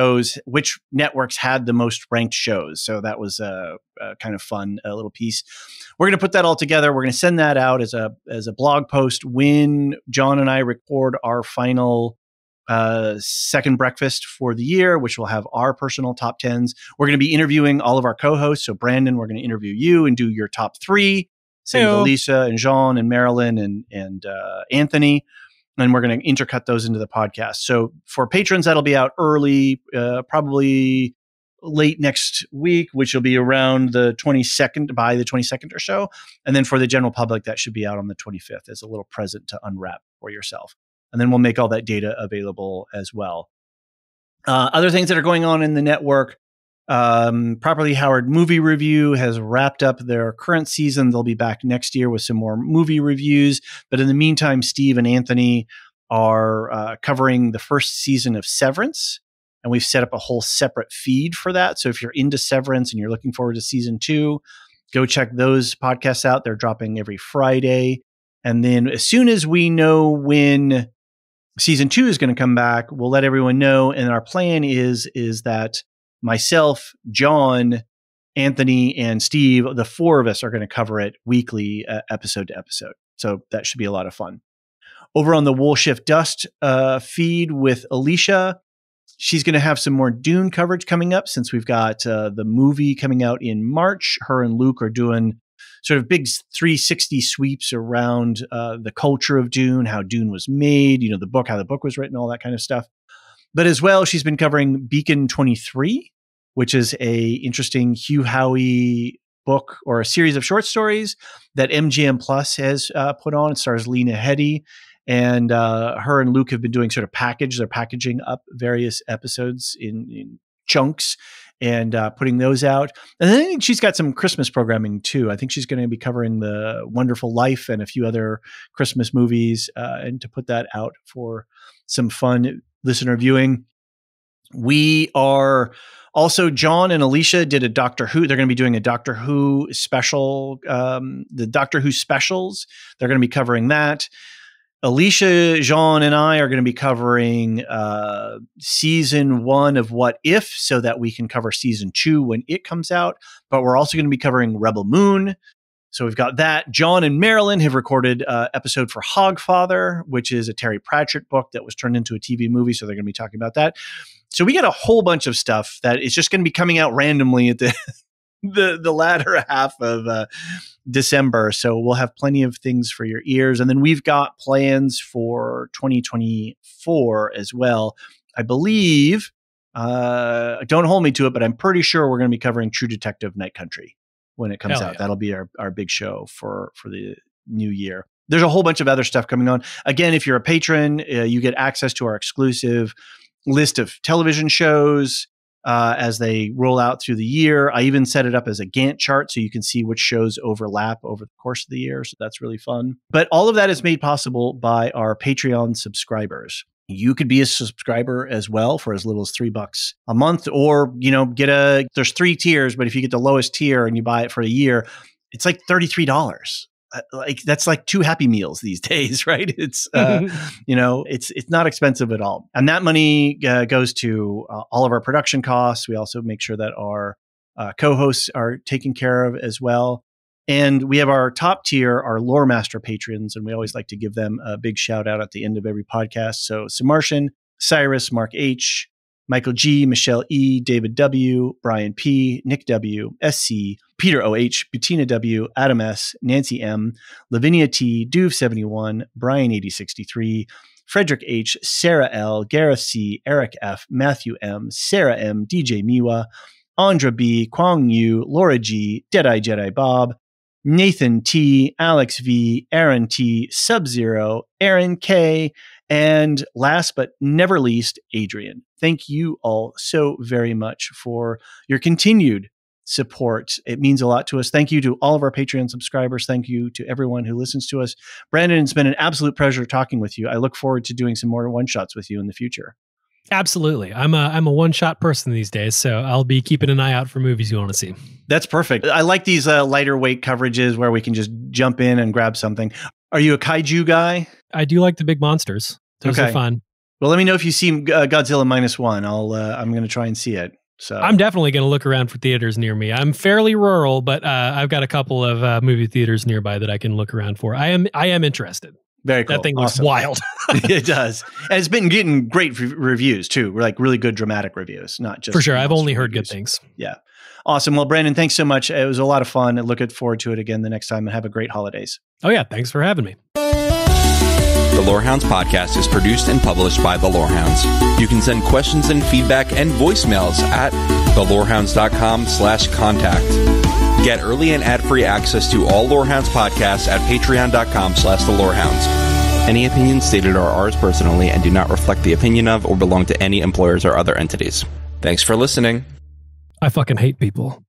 networks had the most ranked shows. So that was a kind of fun little piece. We're going to put that all together. We're going to send that out as a blog post when John and I record our final second breakfast for the year, which will have our personal top 10s. We're going to be interviewing all of our co-hosts. So Brandon, we're going to interview you and do your top 3. Same with Elysia and Jean and Marilyn and Anthony. And we're going to intercut those into the podcast. So for patrons, that'll be out early, probably late next week, which will be around the 22nd, by the 22nd or so. And then for the general public, that should be out on the 25th as a little present to unwrap for yourself. And then we'll make all that data available as well. Other things that are going on in the network, Properly Howard Movie Review has wrapped up their current season. They'll be back next year with some more movie reviews. But in the meantime, Steve and Anthony are covering the first season of Severance. And we've set up a whole separate feed for that. So if you're into Severance and you're looking forward to season 2, go check those podcasts out. They're dropping every Friday. And then as soon as we know when season 2 is going to come back, we'll let everyone know. And our plan is that myself, John, Anthony, and Steve, the 4 of us are going to cover it weekly, episode to episode. So that should be a lot of fun. Over on the Wool Shift Dust feed with Elysia, she's going to have some more Dune coverage coming up since we've got the movie coming out in March. Her and Luke are doing sort of big 360 sweeps around the culture of Dune, how Dune was made, the book, how the book was written, all that kind of stuff. But as well, she's been covering Beacon 23, which is a interesting Hugh Howey book or a series of short stories that MGM Plus has put on. It stars Lena Headey, and her and Luke have been doing sort of they're packaging up various episodes in chunks and putting those out. And then I think she's got some Christmas programming too. I think she's going to be covering The Wonderful Life and a few other Christmas movies and to put that out for some fun listener viewing. We are also, John and Elysia did a Doctor Who. They're going to be doing a Doctor Who special, the Doctor Who specials. They're going to be covering that. Elysia, Jean, and I are going to be covering season 1 of What If so that we can cover season 2 when it comes out. But we're also going to be covering Rebel Moon. So we've got that. John and Marilyn have recorded an episode for Hogfather, which is a Terry Pratchett book that was turned into a TV movie. So they're going to be talking about that. So we got a whole bunch of stuff that is just going to be coming out randomly at the latter half of December. So we'll have plenty of things for your ears. And then we've got plans for 2024 as well. I believe, don't hold me to it, but I'm pretty sure we're going to be covering True Detective Night Country when it comes out. Yeah. That'll be our big show for the new year. There's a whole bunch of other stuff coming on. Again, if you're a patron, you get access to our exclusive list of television shows as they roll out through the year. I even set it up as a Gantt chart so you can see which shows overlap over the course of the year. So that's really fun. But all of that is made possible by our Patreon subscribers. You could be a subscriber as well for as little as $3 a month, or, there's 3 tiers, but if you get the lowest tier and you buy it for a year, it's like $33. That's like 2 Happy Meals these days, right? It's, it's not expensive at all. And that money goes to all of our production costs. We also make sure that our co-hosts are taken care of as well. And we have our top tier, our Lore Master patrons, and we always like to give them a big shout out at the end of every podcast. So Samartian, Cyrus, Mark H, Michael G, Michelle E, David W, Brian P, Nick W, SC, Peter OH, Bettina W, Adam S, Nancy M, Lavinia T, Duve 71, Brian 8063, Frederick H, Sarah L, Gareth C, Eric F, Matthew M, Sarah M, DJ Miwa, Andra B, Kwang Yu, Laura G, Deadeye Jedi Bob, Nathan T, Alex V, Aaron T, Sub-Zero, Aaron K, and last but never least, Adrian. Thank you all so very much for your continued support. It means a lot to us. Thank you to all of our Patreon subscribers. Thank you to everyone who listens to us. Brandon, it's been an absolute pleasure talking with you. I look forward to doing some more one-shots with you in the future. Absolutely. I'm a one-shot person these days, so I'll be keeping an eye out for movies you want to see. That's perfect. I like these lighter weight coverages where we can just jump in and grab something. Are you a kaiju guy? I do like the big monsters. Those are fun. Well, let me know if you see Godzilla -1. I'm going to try and see it. So I'm definitely going to look around for theaters near me. I'm fairly rural, but I've got a couple of movie theaters nearby that I can look around for. I am interested. Very cool. That thing looks wild. It does. And it's been getting great reviews too. We're like really good dramatic reviews, not just. For sure. I've only heard good things. Yeah. Awesome. Well, Brandon, thanks so much. It was a lot of fun. I'm looking forward to it again the next time, and have a great holidays. Oh yeah. Thanks for having me. The Lorehounds podcast is produced and published by The Lorehounds. You can send questions and feedback and voicemails at thelorehounds.com/contact. Get early and ad-free access to all Lorehounds podcasts at patreon.com/thelorehounds. Any opinions stated are ours personally and do not reflect the opinion of or belong to any employers or other entities. Thanks for listening. I fucking hate people.